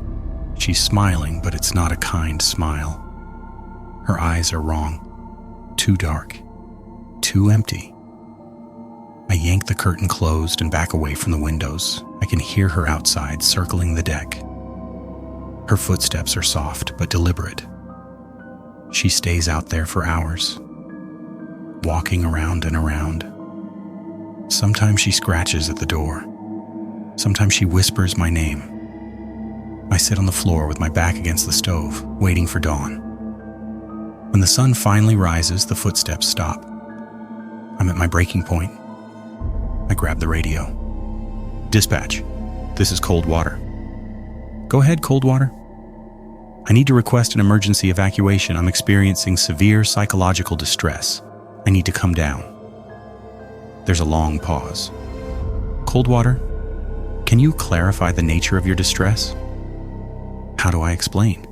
She's smiling, but it's not a kind smile. Her eyes are wrong. Too dark. Too empty. I yank the curtain closed and back away from the windows. I can hear her outside, circling the deck. Her footsteps are soft but deliberate. She stays out there for hours, walking around and around. Sometimes she scratches at the door. Sometimes she whispers my name. I sit on the floor with my back against the stove, waiting for dawn. When the sun finally rises, the footsteps stop. I'm at my breaking point. I grab the radio. Dispatch, this is Coldwater. Go ahead, Coldwater. I need to request an emergency evacuation. I'm experiencing severe psychological distress. I need to come down. There's a long pause. Coldwater, can you clarify the nature of your distress? How do I explain?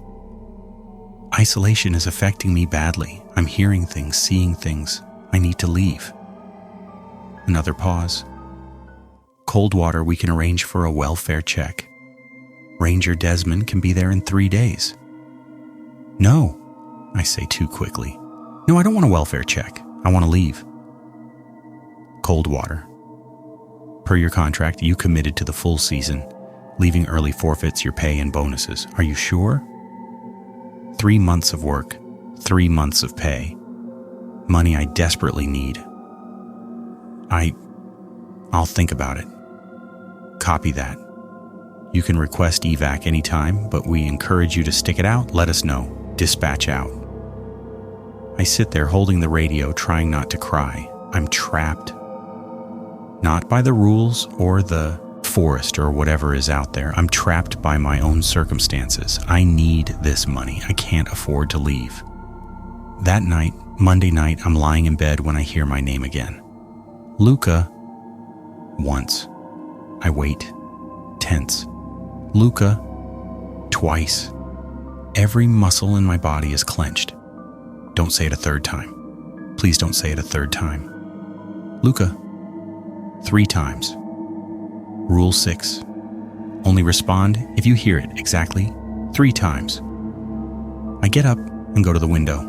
Isolation is affecting me badly. I'm hearing things, seeing things. I need to leave. Another pause. Coldwater, we can arrange for a welfare check. Ranger Desmond can be there in 3 days. No, I say too quickly. No, I don't want a welfare check. I want to leave. Coldwater. Per your contract, you committed to the full season. Leaving early forfeits your pay and bonuses. Are you sure? 3 months of work, 3 months of pay. Money I desperately need. I'll think about it. Copy that. You can request evac anytime, but we encourage you to stick it out. Let us know. Dispatch out. I sit there holding the radio, trying not to cry. I'm trapped. Not by the rules or the forest or whatever is out there. I'm trapped by my own circumstances. I need this money. I can't afford to leave. That night, Monday night, I'm lying in bed when I hear my name again. Luca. Once. I wait. Tense. Luca. Twice. Every muscle in my body is clenched. Don't say it a third time. Please don't say it a third time. Luca. 3 times. Rule 6. Only respond if you hear it exactly 3 times. I get up and go to the window.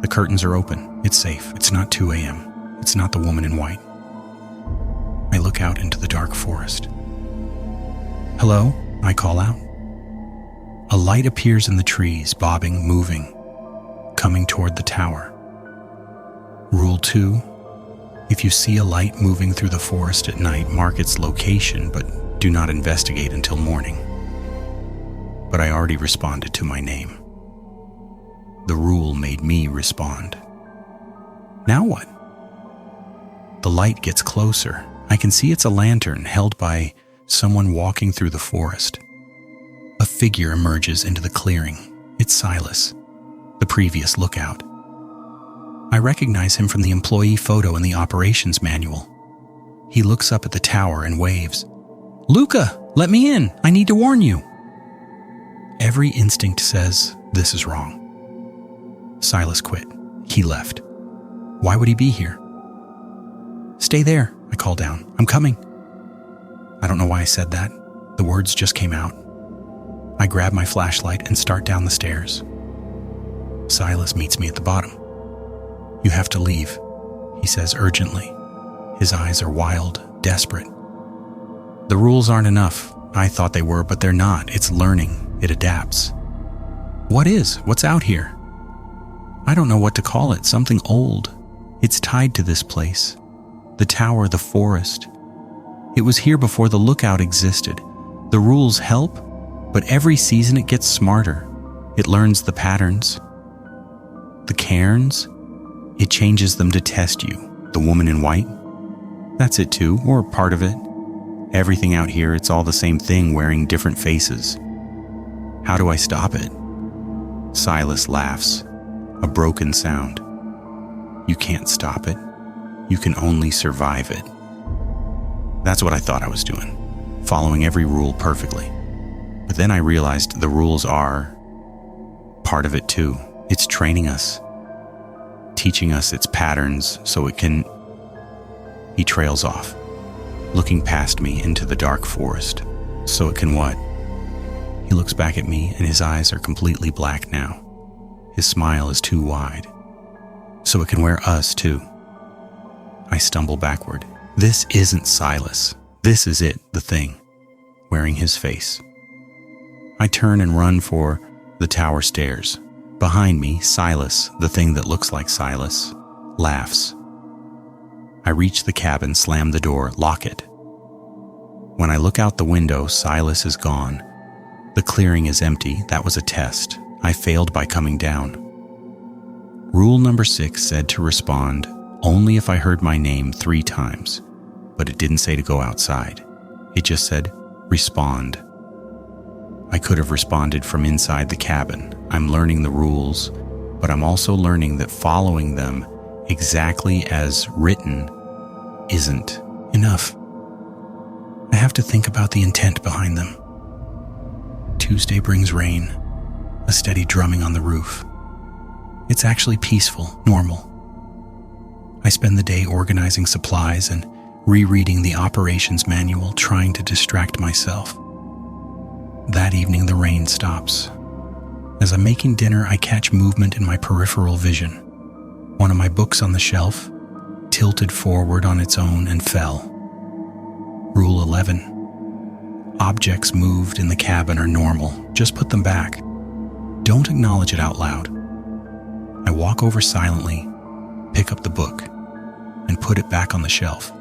The curtains are open. It's safe. It's not 2 a.m. It's not the woman in white. I look out into the dark forest. Hello? I call out. A light appears in the trees, bobbing, moving, coming toward the tower. Rule 2. If you see a light moving through the forest at night, mark its location, but do not investigate until morning. But I already responded to my name. The rule made me respond. Now what? The light gets closer. I can see it's a lantern held by someone walking through the forest. A figure emerges into the clearing. It's Silas, the previous lookout. I recognize him from the employee photo in the operations manual. He looks up at the tower and waves. Luca, let me in. I need to warn you. Every instinct says this is wrong. Silas quit. He left. Why would he be here? Stay there, I call down. I'm coming. I don't know why I said that. The words just came out. I grab my flashlight and start down the stairs. Silas meets me at the bottom. You have to leave, he says urgently. His eyes are wild, desperate. The rules aren't enough. I thought they were, but they're not. It's learning. It adapts. What is? What's out here? I don't know what to call it. Something old. It's tied to this place. The tower, the forest. It was here before the lookout existed. The rules help, but every season it gets smarter. It learns the patterns. The cairns, it changes them to test you. The woman in white, that's it too, or part of it. Everything out here, it's all the same thing wearing different faces. How do I stop it? Silas laughs, a broken sound. You can't stop it. You can only survive it. That's what I thought I was doing, following every rule perfectly. But then I realized the rules are part of it too. It's training us, teaching us its patterns so it can... He trails off, looking past me into the dark forest. So it can what? He looks back at me and his eyes are completely black now. His smile is too wide. So it can wear us too. I stumble backward. This isn't Silas. This is it, the thing, wearing his face. I turn and run for the tower stairs. Behind me, Silas, the thing that looks like Silas, laughs. I reach the cabin, slam the door, lock it. When I look out the window, Silas is gone. The clearing is empty. That was a test. I failed by coming down. Rule number 6 said to respond only if I heard my name 3 times, but it didn't say to go outside. It just said, respond. I could have responded from inside the cabin. I'm learning the rules, but I'm also learning that following them exactly as written isn't enough. I have to think about the intent behind them. Tuesday brings rain, a steady drumming on the roof. It's actually peaceful, normal. I spend the day organizing supplies and rereading the operations manual, trying to distract myself. That evening, the rain stops. As I'm making dinner, I catch movement in my peripheral vision. One of my books on the shelf tilted forward on its own and fell. Rule 11. Objects moved in the cabin are normal. Just put them back. Don't acknowledge it out loud. I walk over silently, pick up the book, and put it back on the shelf.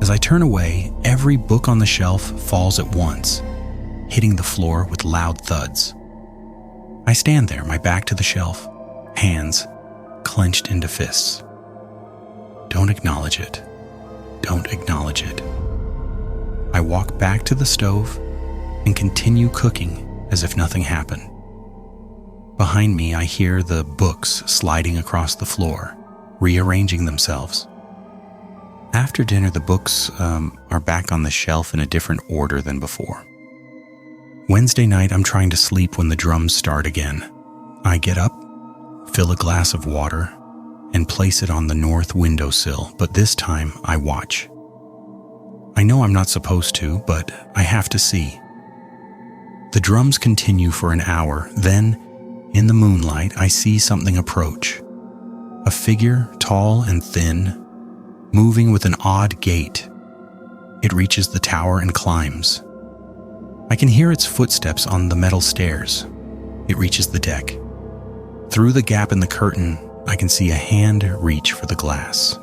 As I turn away, every book on the shelf falls at once, hitting the floor with loud thuds. I stand there, my back to the shelf, hands clenched into fists. Don't acknowledge it. Don't acknowledge it. I walk back to the stove and continue cooking as if nothing happened. Behind me, I hear the books sliding across the floor, rearranging themselves. After dinner, the books are back on the shelf in a different order than before. Wednesday night, I'm trying to sleep when the drums start again. I get up, fill a glass of water, and place it on the north windowsill, but this time I watch. I know I'm not supposed to, but I have to see. The drums continue for an hour, then, in the moonlight, I see something approach. A figure, tall and thin, moving with an odd gait. It reaches the tower and climbs. I can hear its footsteps on the metal stairs. It reaches the deck. Through the gap in the curtain, I can see a hand reach for the glass.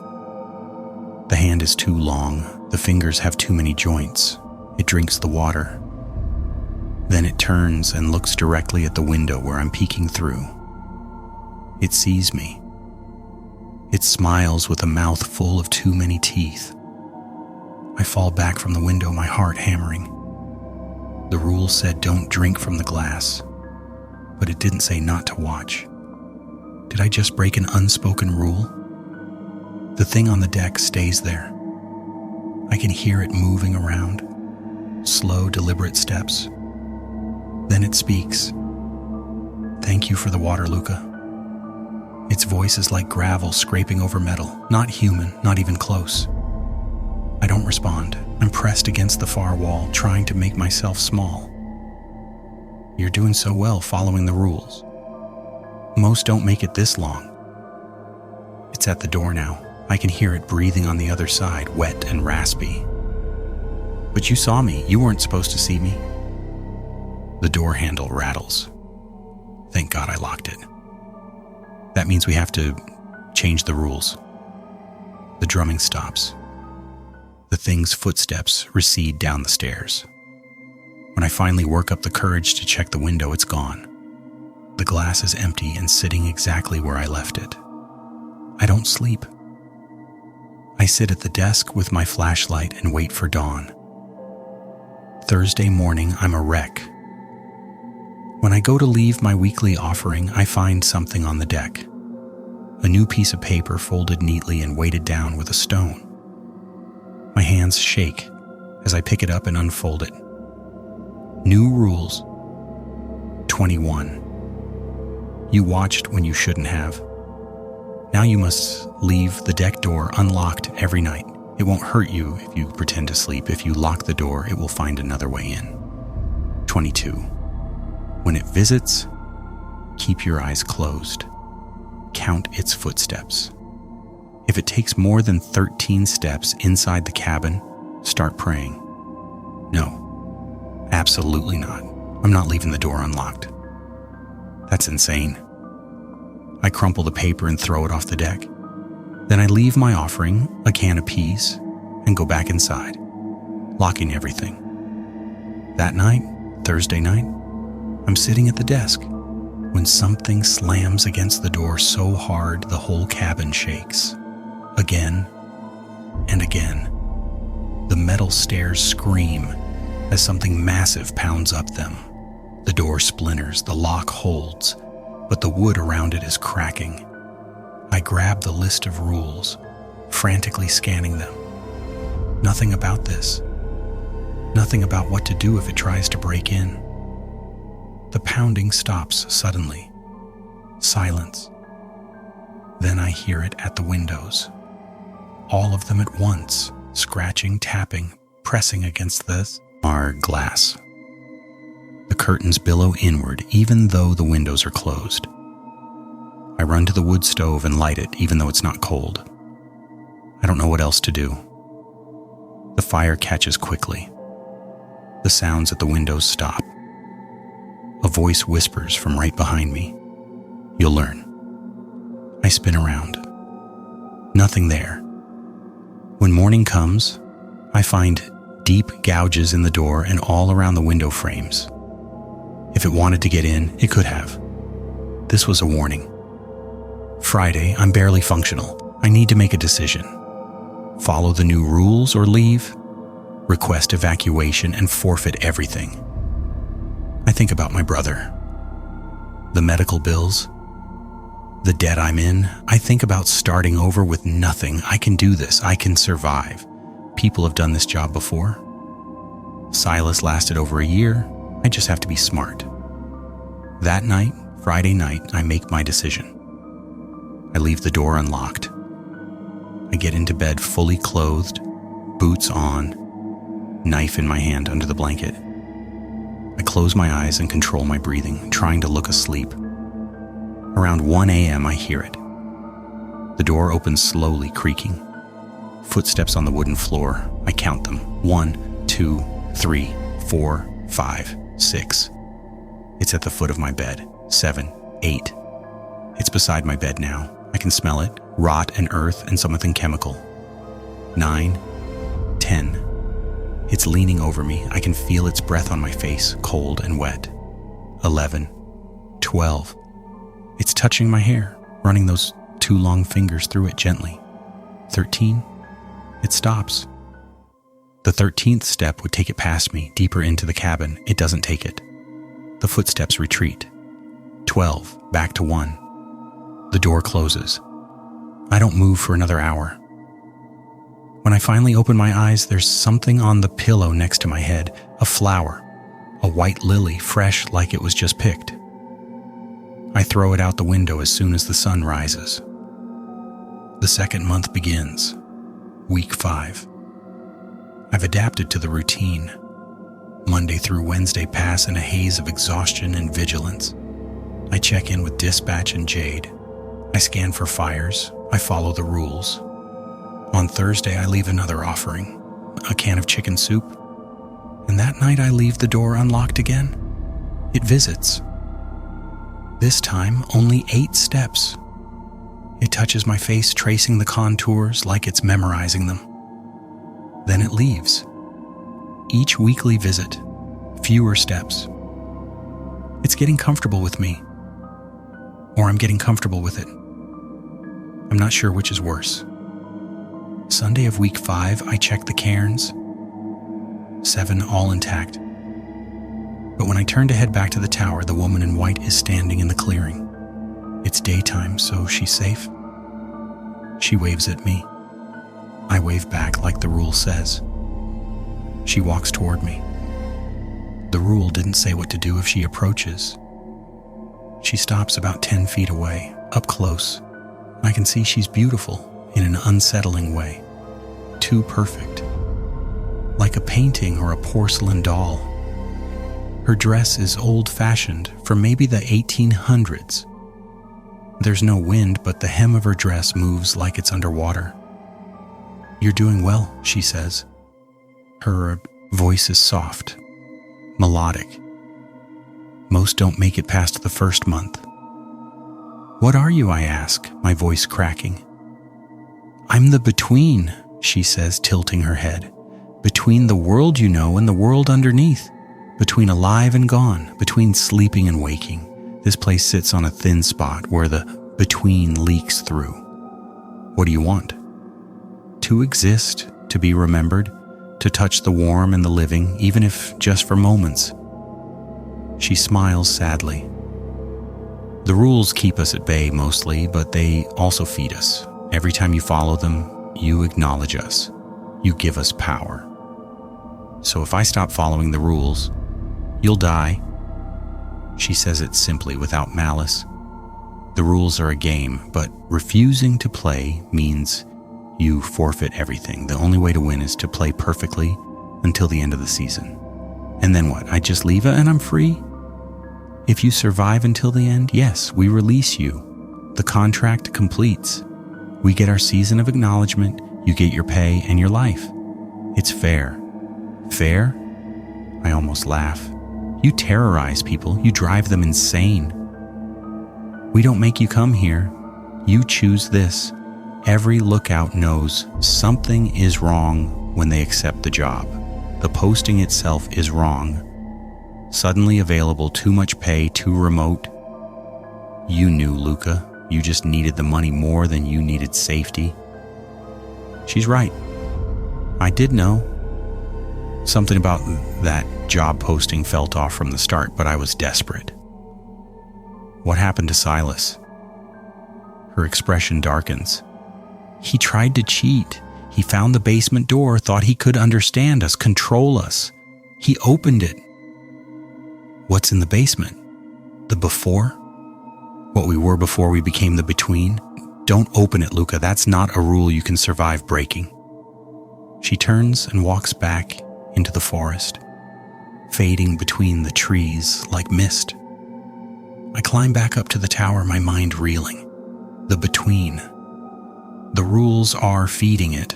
The hand is too long. The fingers have too many joints. It drinks the water. Then it turns and looks directly at the window where I'm peeking through. It sees me. It smiles with a mouth full of too many teeth. I fall back from the window, my heart hammering. The rule said don't drink from the glass, but it didn't say not to watch. Did I just break an unspoken rule? The thing on the deck stays there. I can hear it moving around, slow, deliberate steps. Then it speaks. Thank you for the water, Luca. Its voice is like gravel scraping over metal, not human, not even close. I don't respond. I'm pressed against the far wall, trying to make myself small. You're doing so well following the rules. Most don't make it this long. It's at the door now. I can hear it breathing on the other side, wet and raspy. But you saw me. You weren't supposed to see me. The door handle rattles. Thank God I locked it. That means we have to change the rules. The drumming stops. The thing's footsteps recede down the stairs. When I finally work up the courage to check the window, it's gone. The glass is empty and sitting exactly where I left it. I don't sleep. I sit at the desk with my flashlight and wait for dawn. Thursday morning, I'm a wreck. When I go to leave my weekly offering, I find something on the deck. A new piece of paper folded neatly and weighted down with a stone. My hands shake as I pick it up and unfold it. New rules. 21. You watched when you shouldn't have. Now you must leave the deck door unlocked every night. It won't hurt you if you pretend to sleep. If you lock the door, it will find another way in. 22. When it visits, keep your eyes closed. Count its footsteps. If it takes more than 13 steps inside the cabin, start praying. No, absolutely not. I'm not leaving the door unlocked. That's insane. I crumple the paper and throw it off the deck. Then I leave my offering, a can of peas, and go back inside, locking everything. That night, Thursday night, I'm sitting at the desk when something slams against the door so hard the whole cabin shakes. Again and again. The metal stairs scream as something massive pounds up them. The door splinters, the lock holds, but the wood around it is cracking. I grab the list of rules, frantically scanning them. Nothing about this. Nothing about what to do if it tries to break in. The pounding stops suddenly. Silence. Then I hear it at the windows. All of them at once, scratching, tapping, pressing against the glass. The curtains billow inward even though the windows are closed. I run to the wood stove and light it even though it's not cold. I don't know what else to do. The fire catches quickly. The sounds at the windows stop. A voice whispers from right behind me. You'll learn. I spin around. Nothing there. When morning comes, I find deep gouges in the door and all around the window frames. If it wanted to get in, it could have. This was a warning. Friday, I'm barely functional. I need to make a decision. Follow the new rules or leave, request evacuation, and forfeit everything. I think about my brother, the medical bills, the debt I'm in. I think about starting over with nothing. I can do this. I can survive. People have done this job before. Silas lasted over a year. I just have to be smart. That night, Friday night, I make my decision. I leave the door unlocked. I get into bed fully clothed, boots on, knife in my hand under the blanket. I close my eyes and control my breathing, trying to look asleep. Around 1 a.m., I hear it. The door opens slowly, creaking. Footsteps on the wooden floor. I count them. 1, 2, 3, 4, 5, 6. It's at the foot of my bed. 7, 8. It's beside my bed now. I can smell it. Rot and earth and something chemical. 9, 10. It's leaning over me. I can feel its breath on my face, cold and wet. 11, 12. It's touching my hair, running those 2 long fingers through it gently. 13. It stops. The 13th step would take it past me, deeper into the cabin. It doesn't take it. The footsteps retreat. 12, back to 1. The door closes. I don't move for another hour. When I finally open my eyes, there's something on the pillow next to my head, a flower, a white lily, fresh like it was just picked. I throw it out the window as soon as the sun rises. The second month begins, week 5. I've adapted to the routine. Monday through Wednesday pass in a haze of exhaustion and vigilance. I check in with Dispatch and Jade. I scan for fires. I follow the rules. On Thursday, I leave another offering, a can of chicken soup. And that night, I leave the door unlocked again. It visits. This time, only 8 steps. It touches my face, tracing the contours like it's memorizing them. Then it leaves. Each weekly visit, fewer steps. It's getting comfortable with me, or I'm getting comfortable with it. I'm not sure which is worse. Sunday of week 5, I check the cairns. 7 all intact. But when I turn to head back to the tower, the woman in white is standing in the clearing. It's daytime, so she's safe. She waves at me. I wave back like the rule says. She walks toward me. The rule didn't say what to do if she approaches. She stops about 10 feet away, up close. I can see she's beautiful in an unsettling way. Too perfect. Like a painting or a porcelain doll. Her dress is old-fashioned, from maybe the 1800s. There's no wind, but the hem of her dress moves like it's underwater. "You're doing well," she says. Her voice is soft, melodic. Most don't make it past the first month. "What are you?" I ask, my voice cracking. "I'm the between," she says, tilting her head. "Between the world you know and the world underneath. Between alive and gone, between sleeping and waking. This place sits on a thin spot where the between leaks through. What do you want? To exist, to be remembered, to touch the warm and the living, even if just for moments." She smiles sadly. The rules keep us at bay mostly, but they also feed us. Every time you follow them, you acknowledge us. You give us power. So if I stop following the rules, you'll die. She says it simply, without malice. The rules are a game, but refusing to play means you forfeit everything. The only way to win is to play perfectly until the end of the season. And then what? I just leave it and I'm free? If you survive until the end, yes, we release you. The contract completes. We get our season of acknowledgement, you get your pay and your life. It's fair. Fair? I almost laugh. You terrorize people. You drive them insane. We don't make you come here. You choose this. Every lookout knows something is wrong when they accept the job. The posting itself is wrong. Suddenly available, too much pay, too remote. You knew, Luca. You just needed the money more than you needed safety. She's right. I did know. Something about that job posting felt off from the start, but I was desperate. What happened to Silas? Her expression darkens. He tried to cheat. He found the basement door, thought he could understand us, control us. He opened it. What's in the basement? The before? What we were before we became the between? Don't open it, Luca. That's not a rule you can survive breaking. She turns and walks back into the forest, fading between the trees like mist. I climb back up to the tower, my mind reeling. The between. The rules are feeding it,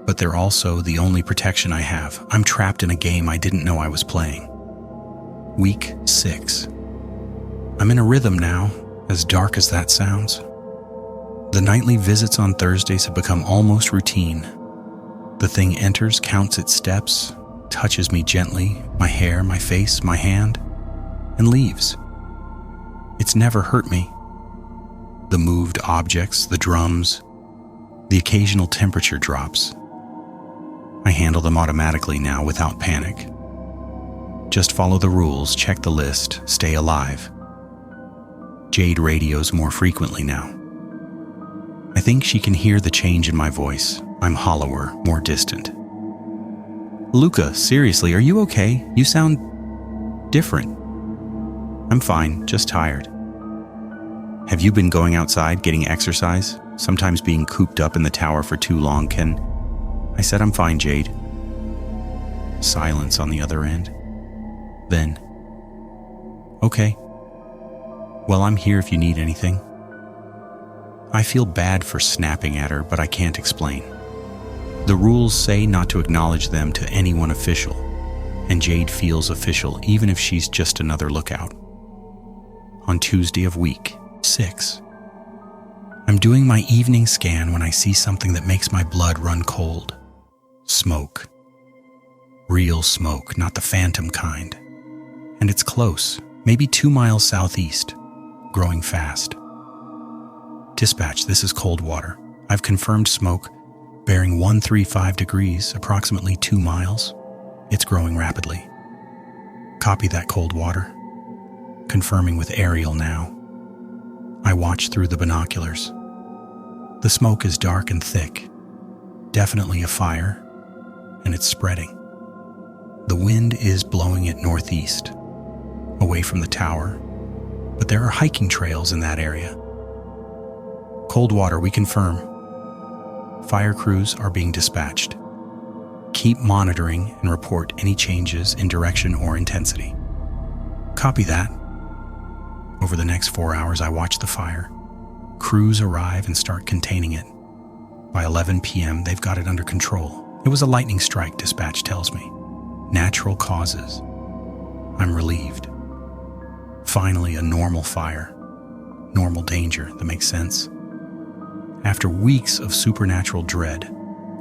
but they're also the only protection I have. I'm trapped in a game I didn't know I was playing. Week 6. I'm in a rhythm now, as dark as that sounds. The nightly visits on Thursdays have become almost routine. The thing enters, counts its steps, touches me gently, my hair, my face, my hand, and leaves. It's never hurt me. The moved objects, the drums, the occasional temperature drops. I handle them automatically now without panic. Just follow the rules, check the list, stay alive. Jade radios more frequently now. I think she can hear the change in my voice. I'm hollower, more distant. Luca, seriously, are you okay? You sound different. I'm fine, just tired. Have you been going outside, getting exercise? Sometimes being cooped up in the tower for too long can... I said I'm fine, Jade. Silence on the other end. Then, okay. Well, I'm here if you need anything. I feel bad for snapping at her, but I can't explain. The rules say not to acknowledge them to anyone official, and Jade feels official even if she's just another lookout. On Tuesday of week 6. I'm doing my evening scan when I see something that makes my blood run cold. Smoke. Real smoke, not the phantom kind. And it's close, maybe 2 miles southeast, growing fast. Dispatch, this is Coldwater. I've confirmed smoke, bearing 135 degrees, approximately 2 miles. It's growing rapidly. Copy that, Coldwater. Confirming with aerial now. I watch through the binoculars. The smoke is dark and thick. Definitely a fire, and it's spreading. The wind is blowing it northeast, away from the tower, but there are hiking trails in that area. Coldwater, we confirm. Fire crews are being dispatched. Keep monitoring and report any changes in direction or intensity. Copy that. Over the next 4 hours, I watch the fire. Crews arrive and start containing it. By 11 p.m., they've got it under control. It was a lightning strike, dispatch tells me. Natural causes. I'm relieved. Finally, a normal fire. Normal danger, that makes sense. After weeks of supernatural dread,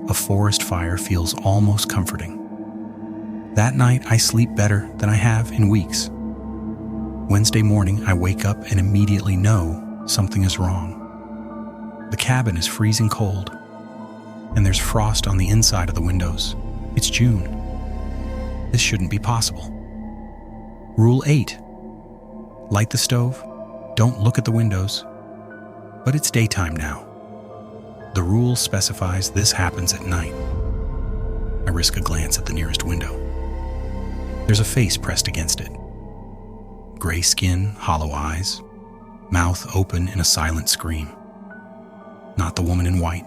a forest fire feels almost comforting. That night, I sleep better than I have in weeks. Wednesday morning, I wake up and immediately know something is wrong. The cabin is freezing cold, and there's frost on the inside of the windows. It's June. This shouldn't be possible. Rule 8. Light the stove, don't look at the windows. But it's daytime now. The rule specifies this happens at night. I risk a glance at the nearest window. There's a face pressed against it. Gray skin, hollow eyes, mouth open in a silent scream. Not the woman in white.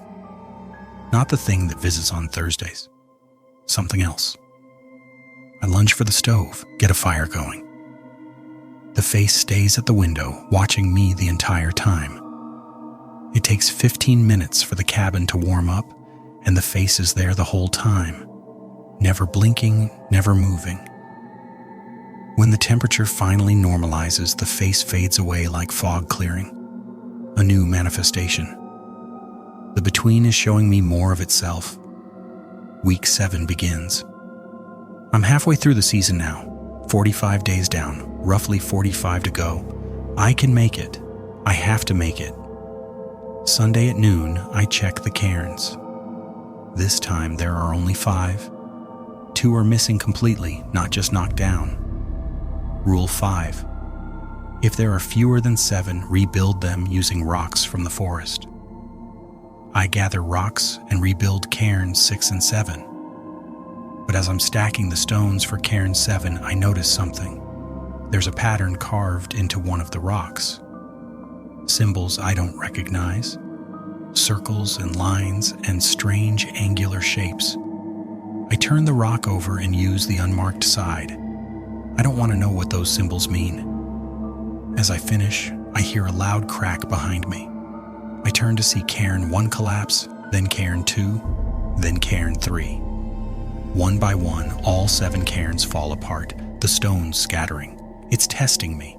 Not the thing that visits on Thursdays. Something else. I lunge for the stove, get a fire going. The face stays at the window, watching me the entire time. It takes 15 minutes for the cabin to warm up, and the face is there the whole time, never blinking, never moving. When the temperature finally normalizes, the face fades away like fog clearing. A new manifestation. The between is showing me more of itself. Week 7 begins. I'm halfway through the season now, 45 days down, roughly 45 to go. I can make it. I have to make it. Sunday at noon, I check the cairns. This time there are only 5. 2 are missing completely, not just knocked down. Rule 5. If there are fewer than 7, rebuild them using rocks from the forest. I gather rocks and rebuild cairns 6 and 7. But as I'm stacking the stones for cairn 7, I notice something. There's a pattern carved into one of the rocks. Symbols I don't recognize. Circles and lines and strange angular shapes. I turn the rock over and use the unmarked side. I don't want to know what those symbols mean. As I finish, I hear a loud crack behind me. I turn to see cairn 1 collapse, then cairn 2, then cairn 3. One by one, all 7 cairns fall apart, the stones scattering. It's testing me,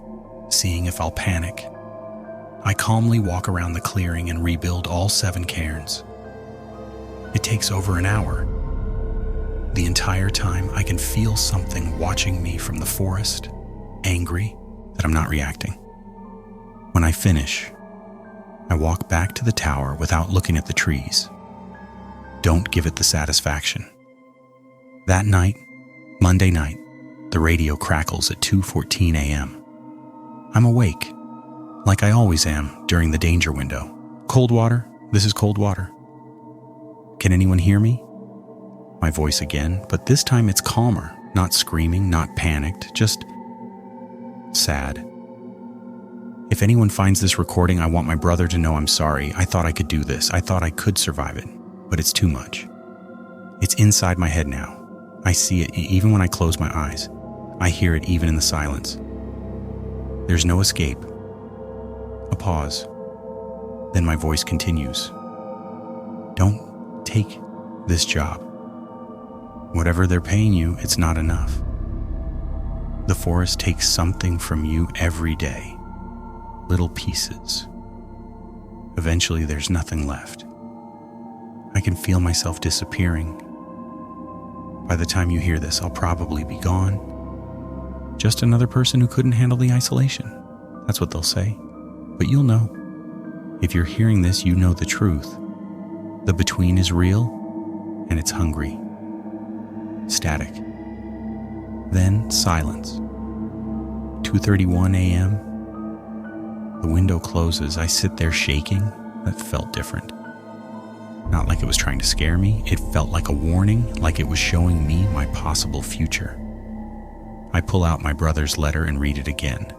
seeing if I'll panic. I calmly walk around the clearing and rebuild all 7 cairns. It takes over an hour. The entire time, I can feel something watching me from the forest, angry that I'm not reacting. When I finish, I walk back to the tower without looking at the trees. Don't give it the satisfaction. That night, Monday night, the radio crackles at 2:14 a.m. I'm awake, like I always am during the danger window. Coldwater, this is Coldwater. Can anyone hear me? My voice again, but this time it's calmer, not screaming, not panicked, just sad. If anyone finds this recording, I want my brother to know I'm sorry. I thought I could do this. I thought I could survive it, but it's too much. It's inside my head now. I see it even when I close my eyes. I hear it even in the silence. There's no escape. A pause. Then my voice continues. Don't take this job. Whatever they're paying you, it's not enough. The forest takes something from you every day. Little pieces. Eventually, there's nothing left. I can feel myself disappearing, By the time you hear this, I'll probably be gone. Just another person who couldn't handle the isolation. That's what they'll say. But you'll know. If you're hearing this, you know the truth. The between is real, and it's hungry. Static. Then silence. 2:31 a.m. The window closes. I sit there shaking. That felt different. Not like it was trying to scare me. It felt like a warning, like it was showing me my possible future. I pull out my brother's letter and read it again.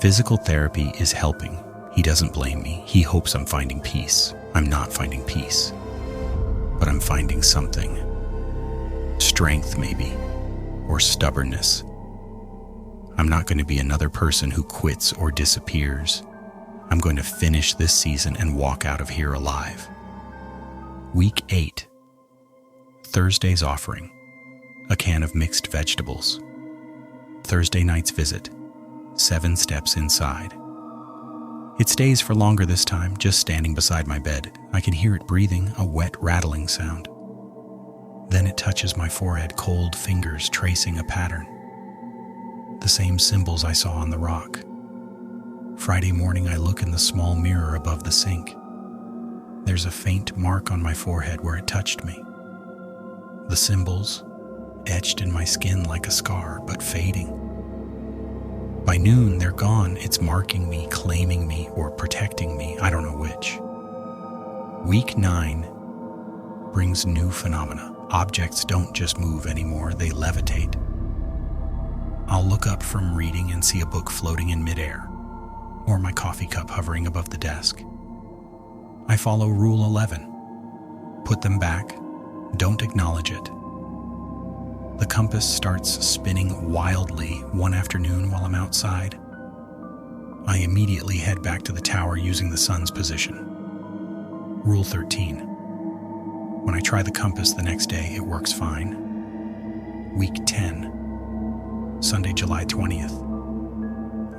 Physical therapy is helping. He doesn't blame me. He hopes I'm finding peace. I'm not finding peace. But I'm finding something. Strength, maybe. Or stubbornness. I'm not going to be another person who quits or disappears. I'm going to finish this season and walk out of here alive. Week 8. Thursday's offering. A can of mixed vegetables. Thursday night's visit. 7 steps inside. It stays for longer this time, just standing beside my bed. I can hear it breathing, a wet rattling sound. Then it touches my forehead, cold fingers tracing a pattern. The same symbols I saw on the rock. Friday morning, I look in the small mirror above the sink. There's a faint mark on my forehead where it touched me. The symbols, etched in my skin like a scar, but fading. By noon, they're gone. It's marking me, claiming me, or protecting me. I don't know which. Week 9 brings new phenomena. Objects don't just move anymore, they levitate. I'll look up from reading and see a book floating in midair, or my coffee cup hovering above the desk. I follow Rule 11. Put them back. Don't acknowledge it. The compass starts spinning wildly one afternoon while I'm outside. I immediately head back to the tower using the sun's position. Rule 13. When I try the compass the next day, it works fine. Week 10. Sunday, July 20th.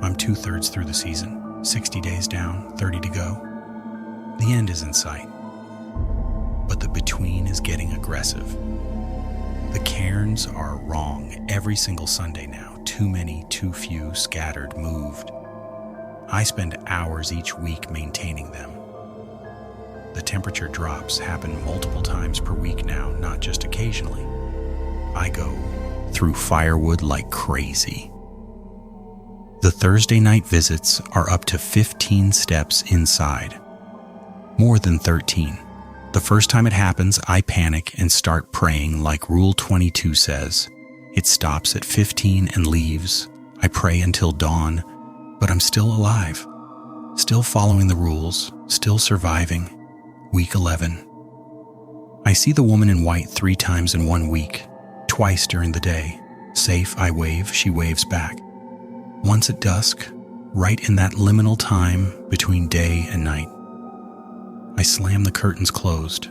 I'm 2/3 through the season. 60 days down, 30 to go. The end is in sight. But the between is getting aggressive. The cairns are wrong every single Sunday now. Too many, too few, scattered, moved. I spend hours each week maintaining them. The temperature drops happen multiple times per week now, not just occasionally. I go through firewood like crazy. The Thursday night visits are up to 15 steps inside. More than 13. The first time it happens, I panic and start praying like Rule 22 says. It stops at 15 and leaves. I pray until dawn, but I'm still alive. Still following the rules, still surviving. Week 11. I see the woman in white 3 times in 1 week, twice during the day. Safe, I wave, she waves back. Once at dusk, right in that liminal time between day and night. I slam the curtains closed,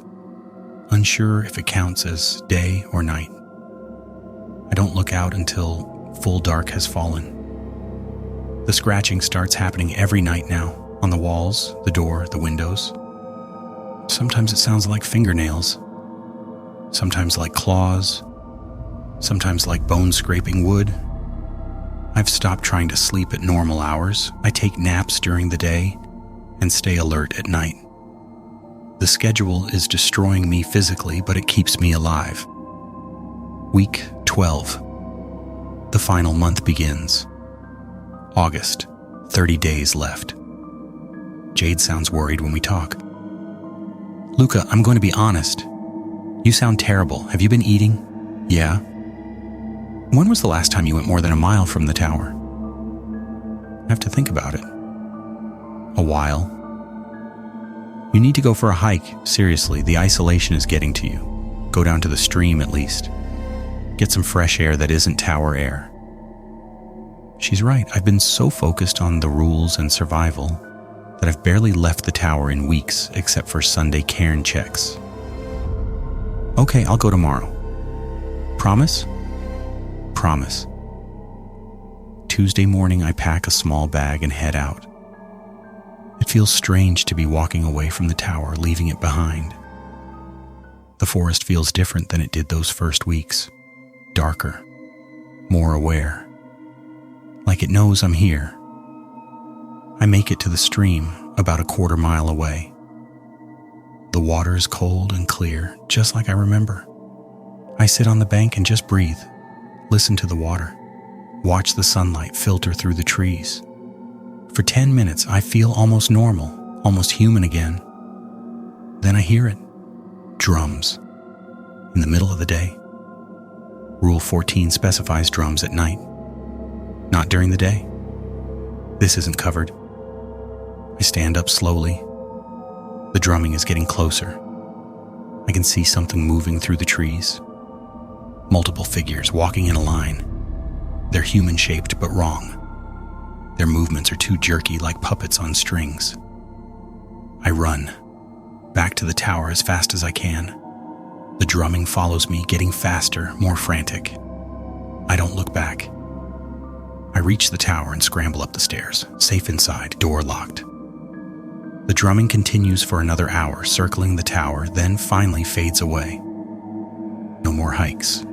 unsure if it counts as day or night. I don't look out until full dark has fallen. The scratching starts happening every night now, on the walls, the door, the windows. Sometimes it sounds like fingernails, sometimes like claws, sometimes like bone scraping wood. I've stopped trying to sleep at normal hours. I take naps during the day and stay alert at night. The schedule is destroying me physically, but it keeps me alive. Week 12. The final month begins. August, 30 days left. Jade sounds worried when we talk. Luca, I'm going to be honest. You sound terrible. Have you been eating? Yeah. When was the last time you went more than a mile from the tower? I have to think about it. A while. You need to go for a hike. Seriously, the isolation is getting to you. Go down to the stream at least. Get some fresh air that isn't tower air. She's right. I've been so focused on the rules and survival that I've barely left the tower in weeks except for Sunday cairn checks. Okay, I'll go tomorrow. Promise? Promise. Tuesday morning, I pack a small bag and head out. It feels strange to be walking away from the tower, leaving it behind. The forest feels different than it did those first weeks. Darker, more aware. Like it knows I'm here. I make it to the stream about a quarter mile away. The water is cold and clear, just like I remember. I sit on the bank and just breathe, listen to the water, watch the sunlight filter through the trees. For 10 minutes, I feel almost normal, almost human again. Then I hear it. Drums. In the middle of the day. Rule 14 specifies drums at night, not during the day. This isn't covered. I stand up slowly. The drumming is getting closer. I can see something moving through the trees. Multiple figures walking in a line. They're human-shaped but wrong. Their movements are too jerky, like puppets on strings. I run, back to the tower as fast as I can. The drumming follows me, getting faster, more frantic. I don't look back. I reach the tower and scramble up the stairs, safe inside, door locked. The drumming continues for another hour, circling the tower, then finally fades away. No more hikes.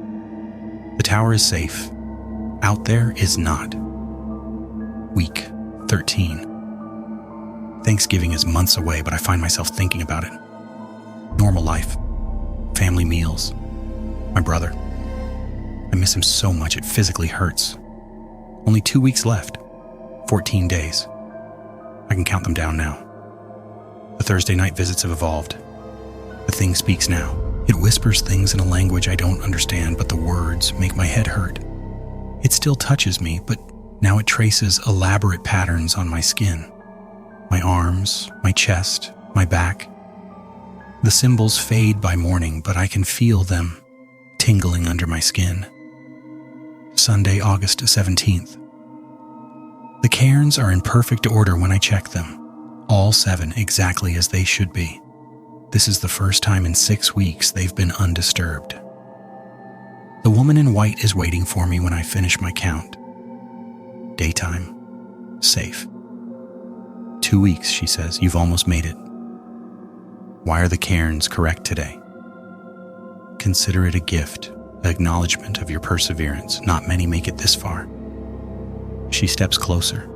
The tower is safe. Out there is not. Week 13. Thanksgiving is months away, but I find myself thinking about it. Normal life. Family meals. My brother. I miss him so much it physically hurts. Only 2 weeks left. 14 days. I can count them down now. The Thursday night visits have evolved. The thing speaks now. It whispers things in a language I don't understand, but the words make my head hurt. It still touches me, but now it traces elaborate patterns on my skin. My arms, my chest, my back. The symbols fade by morning, but I can feel them tingling under my skin. Sunday, August 17th. The cairns are in perfect order when I check them. All 7 exactly as they should be. This is the first time in 6 weeks they've been undisturbed. The woman in white is waiting for me when I finish my count. Daytime. Safe. 2 weeks, she says. You've almost made it. Why are the cairns correct today? Consider it a gift, an acknowledgement of your perseverance. Not many make it this far. She steps closer.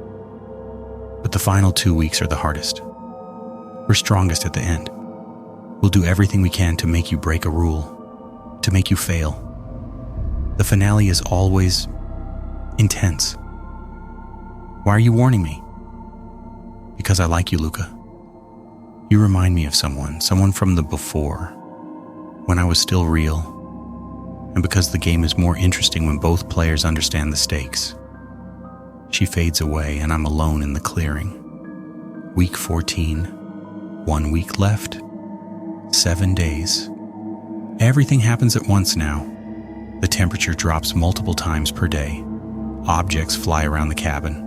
But the final 2 weeks are the hardest. We're strongest at the end. We'll do everything we can to make you break a rule, to make you fail. The finale is always intense. Why are you warning me? Because I like you, Luca. You remind me of someone from the before, when I was still real, and because the game is more interesting when both players understand the stakes. She fades away and I'm alone in the clearing. Week 14, 1 week left, 7 days. Everything happens at once now. The temperature drops multiple times per day. Objects fly around the cabin.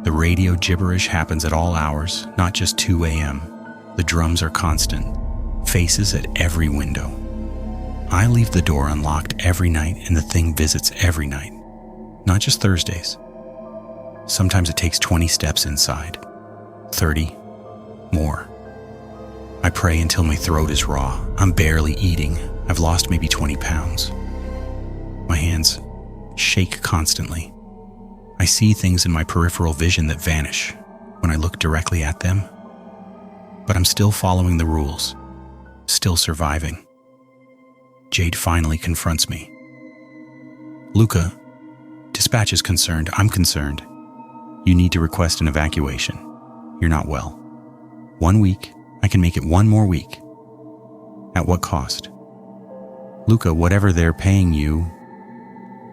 The radio gibberish happens at all hours, not just 2 a.m. The drums are constant. Faces at every window. I leave the door unlocked every night and the thing visits every night. Not just Thursdays. Sometimes it takes 20 steps inside. 30. More. I pray until my throat is raw. I'm barely eating. I've lost maybe 20 pounds. My hands shake constantly. I see things in my peripheral vision that vanish when I look directly at them. But I'm still following the rules. Still surviving. Jade finally confronts me. Luca, dispatch is concerned. I'm concerned. You need to request an evacuation. You're not well. 1 week. I can make it 1 more week. At what cost? Luca, whatever they're paying you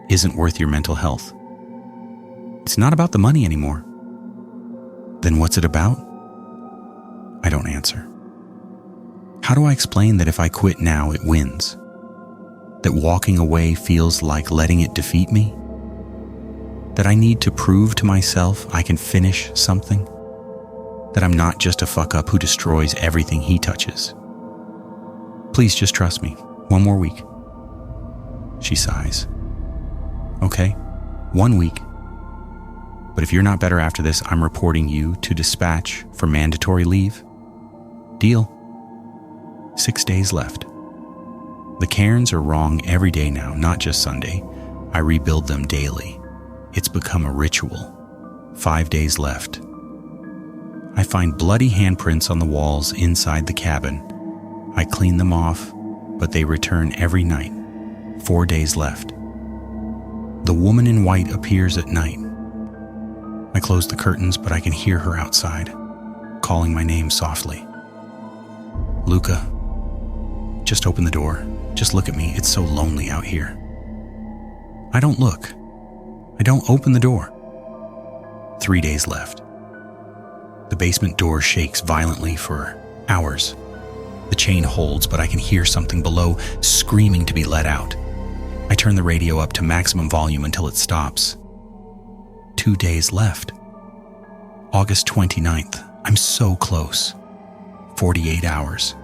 isn't worth your mental health. It's not about the money anymore. Then what's it about? I don't answer. How do I explain that if I quit now, it wins? That walking away feels like letting it defeat me? That I need to prove to myself I can finish something? That I'm not just a fuck-up who destroys everything he touches? Please just trust me. 1 more week. She sighs. Okay, 1 week. But if you're not better after this, I'm reporting you to dispatch for mandatory leave. Deal. 6 days left. The cairns are wrong every day now, not just Sunday. I rebuild them daily. It's become a ritual. 5 days left. I find bloody handprints on the walls inside the cabin. I clean them off, but they return every night. 4 days left. The woman in white appears at night. I close the curtains, but I can hear her outside, calling my name softly. Luca, just open the door. Just look at me. It's so lonely out here. I don't look. I don't open the door. 3 days left. The basement door shakes violently for hours. The chain holds, but I can hear something below screaming to be let out. I turn the radio up to maximum volume until it stops. 2 days left. August 29th. I'm so close. 48 hours.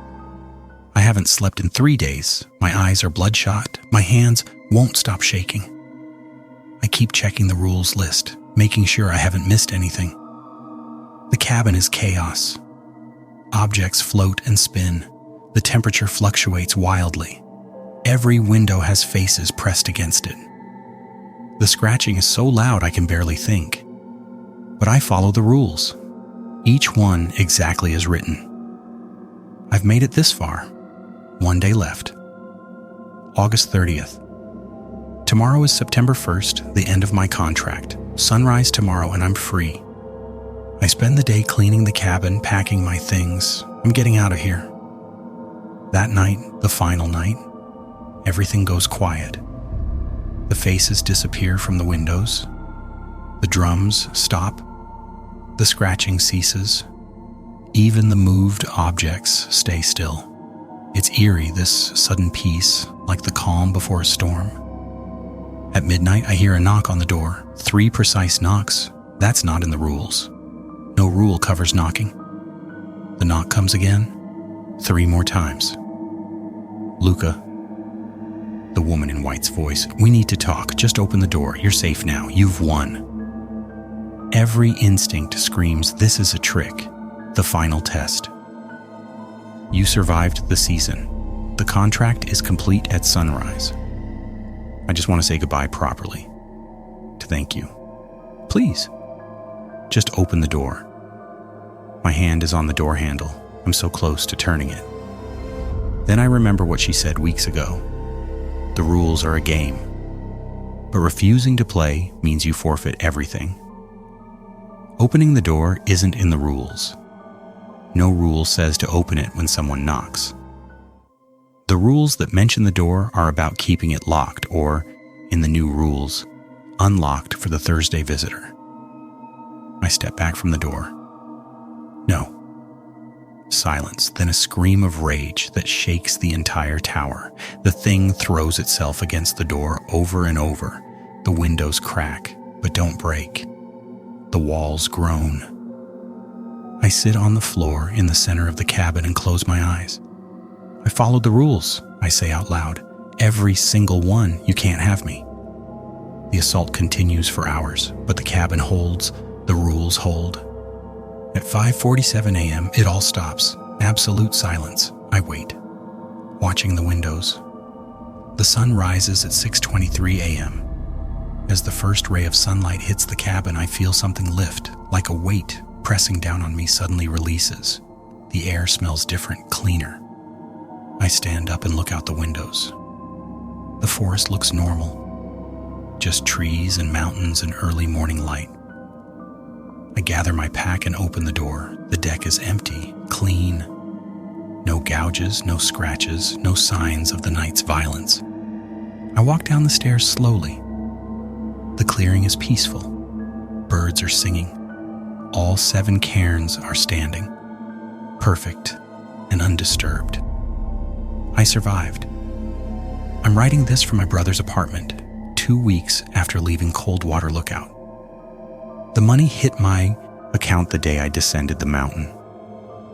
I haven't slept in 3 days. My eyes are bloodshot. My hands won't stop shaking. I keep checking the rules list, making sure I haven't missed anything. The cabin is chaos. Objects float and spin. The temperature fluctuates wildly. Every window has faces pressed against it. The scratching is so loud I can barely think. But I follow the rules, each one exactly as written. I've made it this far. 1 day left. August 30th. Tomorrow is September 1st, the end of my contract. Sunrise tomorrow and I'm free. I spend the day cleaning the cabin, packing my things. I'm getting out of here. That night, the final night, everything goes quiet. The faces disappear from the windows. The drums stop. The scratching ceases. Even the moved objects stay still. It's eerie, this sudden peace, like the calm before a storm. At midnight, I hear a knock on the door. 3 precise knocks. That's not in the rules. No rule covers knocking. The knock comes again. 3 more times. Luca. The woman in white's voice. We need to talk. Just open the door. You're safe now. You've won. Every instinct screams, this is a trick. The final test. You survived the season. The contract is complete at sunrise. I just want to say goodbye properly. To thank you. Please, just open the door. My hand is on the door handle. I'm so close to turning it. Then I remember what she said weeks ago. The rules are a game, but refusing to play means you forfeit everything. Opening the door isn't in the rules. No rule says to open it when someone knocks. The rules that mention the door are about keeping it locked or, in the new rules, unlocked for the Thursday visitor. I step back from the door. No. Silence, then a scream of rage that shakes the entire tower. The thing throws itself against the door over and over. The windows crack, but don't break. The walls groan. I sit on the floor in the center of the cabin and close my eyes. I followed the rules, I say out loud. Every single one. You can't have me. The assault continues for hours, but the cabin holds, the rules hold. At 5:47 a.m., it all stops. Absolute silence. I wait, watching the windows. The sun rises at 6:23 a.m. As the first ray of sunlight hits the cabin, I feel something lift, like a weight pressing down on me suddenly releases. The air smells different, cleaner. I stand up and look out the windows. The forest looks normal, just trees and mountains and early morning light. I gather my pack and open the door. The deck is empty, clean. No gouges, no scratches, no signs of the night's violence. I walk down the stairs slowly. The clearing is peaceful. Birds are singing. All 7 cairns are standing, perfect and undisturbed. I survived. I'm writing this from my brother's apartment, 2 weeks after leaving Coldwater Lookout. The money hit my account the day I descended the mountain.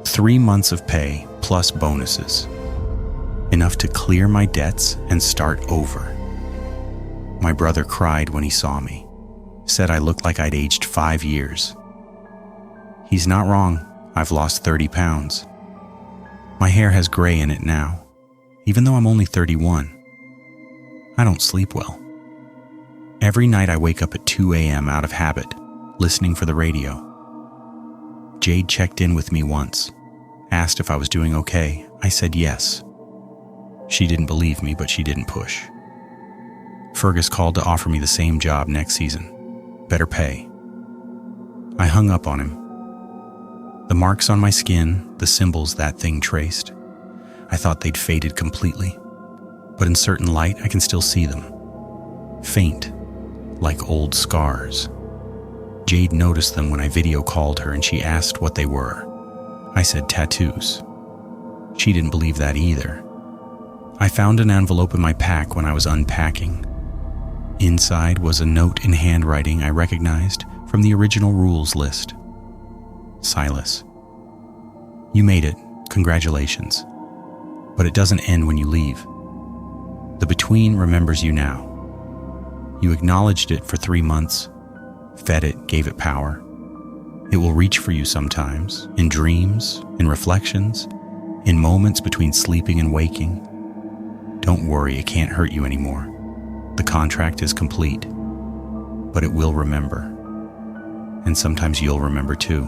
3 months of pay plus bonuses. Enough to clear my debts and start over. My brother cried when he saw me, said I looked like I'd aged 5 years. He's not wrong. I've lost 30 pounds. My hair has gray in it now. even though I'm only 31. I don't sleep well. Every night I wake up at 2 a.m. out of habit, listening for the radio. Jade checked in with me once, asked if I was doing okay. I said yes. She didn't believe me, but she didn't push. Fergus called to offer me the same job next season. Better pay. I hung up on him. The marks on my skin, the symbols that thing traced, I thought they'd faded completely, but in certain light I can still see them. Faint, like old scars. Jade noticed them when I video called her and she asked what they were. I said tattoos. She didn't believe that either. I found an envelope in my pack when I was unpacking. Inside was a note in handwriting I recognized from the original rules list. Silas, you made it. Congratulations. But it doesn't end when you leave. The Between remembers you now. You acknowledged it for 3 months, fed it, gave it power. It will reach for you sometimes, in dreams, in reflections, in moments between sleeping and waking. Don't worry, it can't hurt you anymore. The contract is complete, but it will remember. And sometimes you'll remember too.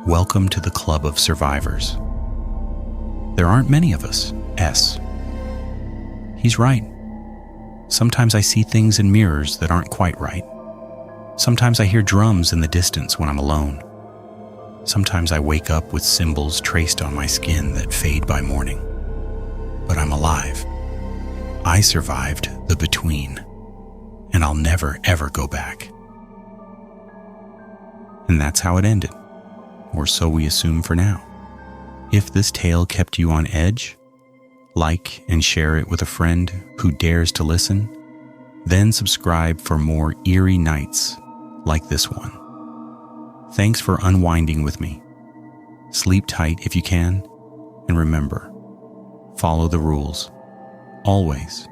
Welcome to the Club of Survivors. There aren't many of us, S. He's right. Sometimes I see things in mirrors that aren't quite right. Sometimes I hear drums in the distance when I'm alone. Sometimes I wake up with symbols traced on my skin that fade by morning. But I'm alive. I survived the Between, and I'll never ever go back. And that's how it ended, or so we assume for now. If this tale kept you on edge, like and share it with a friend who dares to listen, then subscribe for more eerie nights like this one. Thanks for unwinding with me. Sleep tight if you can, and remember, follow the rules. Always.